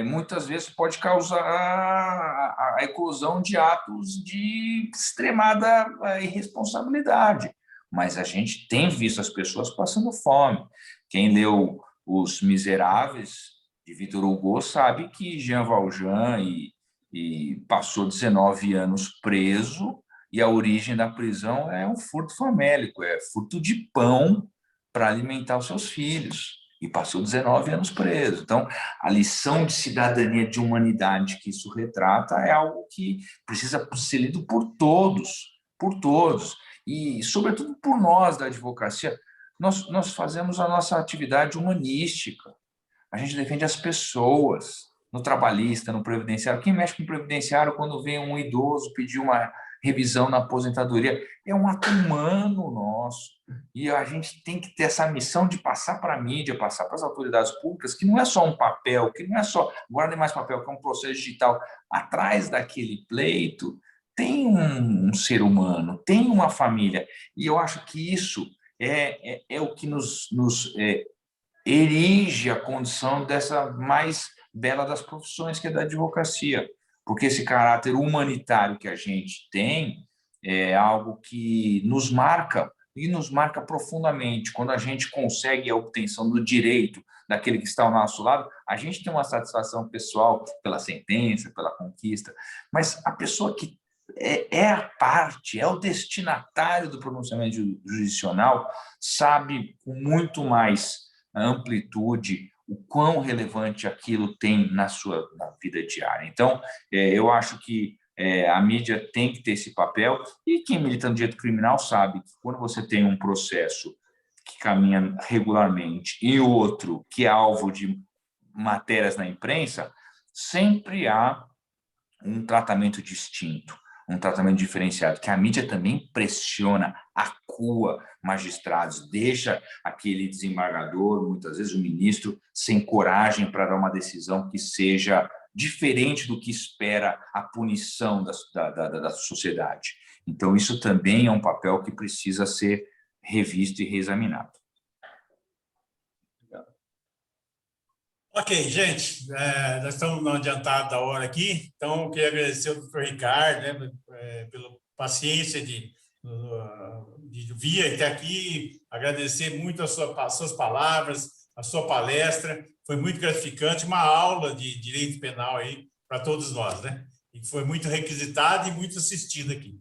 muitas vezes pode causar a eclosão de atos de extremada irresponsabilidade. Mas a gente tem visto as pessoas passando fome. Quem leu Os Miseráveis, de Victor Hugo, sabe que Jean Valjean passou 19 anos preso e a origem da prisão é um furto famélico, é furto de pão para alimentar os seus filhos. E passou 19 anos preso. Então, a lição de cidadania, de humanidade que isso retrata é algo que precisa ser lido por todos, e, sobretudo, por nós da advocacia. Nós fazemos a nossa atividade humanística, a gente defende as pessoas, no trabalhista, no previdenciário. Quem mexe com o previdenciário, quando vem um idoso pedir uma revisão na aposentadoria, é um ato humano nosso. E a gente tem que ter essa missão de passar para a mídia, passar para as autoridades públicas, que não é só um papel, que não é só, agora tem mais papel, que é um processo digital. Atrás daquele pleito tem um ser humano, tem uma família. E eu acho que isso é o que nos erige a condição dessa mais bela das profissões, que é da advocacia. Porque esse caráter humanitário que a gente tem é algo que nos marca, e nos marca profundamente. Quando a gente consegue a obtenção do direito daquele que está ao nosso lado, a gente tem uma satisfação pessoal pela sentença, pela conquista, mas a pessoa que é a parte, é o destinatário do pronunciamento jurisdicional, sabe com muito mais amplitude o quão relevante aquilo tem na vida diária. Então, eu acho que a mídia tem que ter esse papel, e quem milita no direito criminal sabe que quando você tem um processo que caminha regularmente e outro que é alvo de matérias na imprensa, sempre há um tratamento distinto, um tratamento diferenciado, que a mídia também pressiona, acua magistrados, deixa aquele desembargador, muitas vezes o ministro, sem coragem para dar uma decisão que seja diferente do que espera a punição da sociedade. Então, isso também é um papel que precisa ser revisto e reexaminado. Ok, gente, nós estamos no adiantado da hora aqui, então eu queria agradecer ao doutor Ricardo, né, pela paciência de vir até aqui, agradecer muito as suas palavras, a sua palestra, foi muito gratificante, uma aula de direito penal aí para todos nós, né? E foi muito requisitada e muito assistida aqui,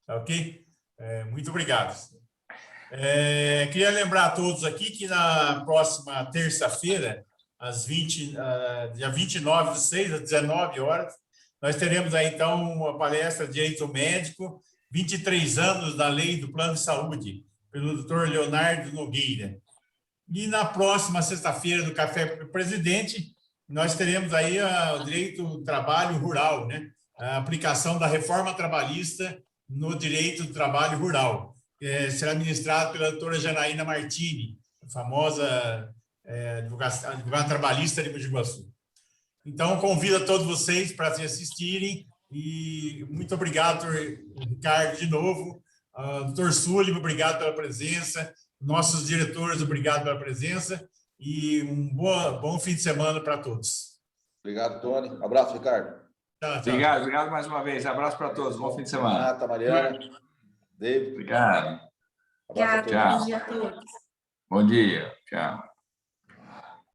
tá ok? Muito obrigado. Queria lembrar a todos aqui que na próxima terça-feira, dia 29/6, às 19 horas, nós teremos aí, então, uma palestra de Direito Médico, 23 anos da Lei do Plano de Saúde, pelo doutor Leonardo Nogueira. E na próxima sexta-feira, do Café Presidente, nós teremos aí o direito do trabalho rural, né? A aplicação da reforma trabalhista no direito do trabalho rural. Será ministrado pela doutora Janaína Martini, famosa advogada trabalhista de Mogi Guaçu. Então, convido a todos vocês para se assistirem, e muito obrigado, doutor Ricardo, de novo. Doutor Sullivan, obrigado pela presença. Nossos diretores, obrigado pela presença, e um bom fim de semana para todos. Obrigado, Tony. Abraço, Ricardo. Tchau. Obrigado mais uma vez. Abraço para todos. Bom fim de semana. Renata, Mariana, David. Obrigado. Abraço a todos. Bom dia a todos. Bom dia. Tchau.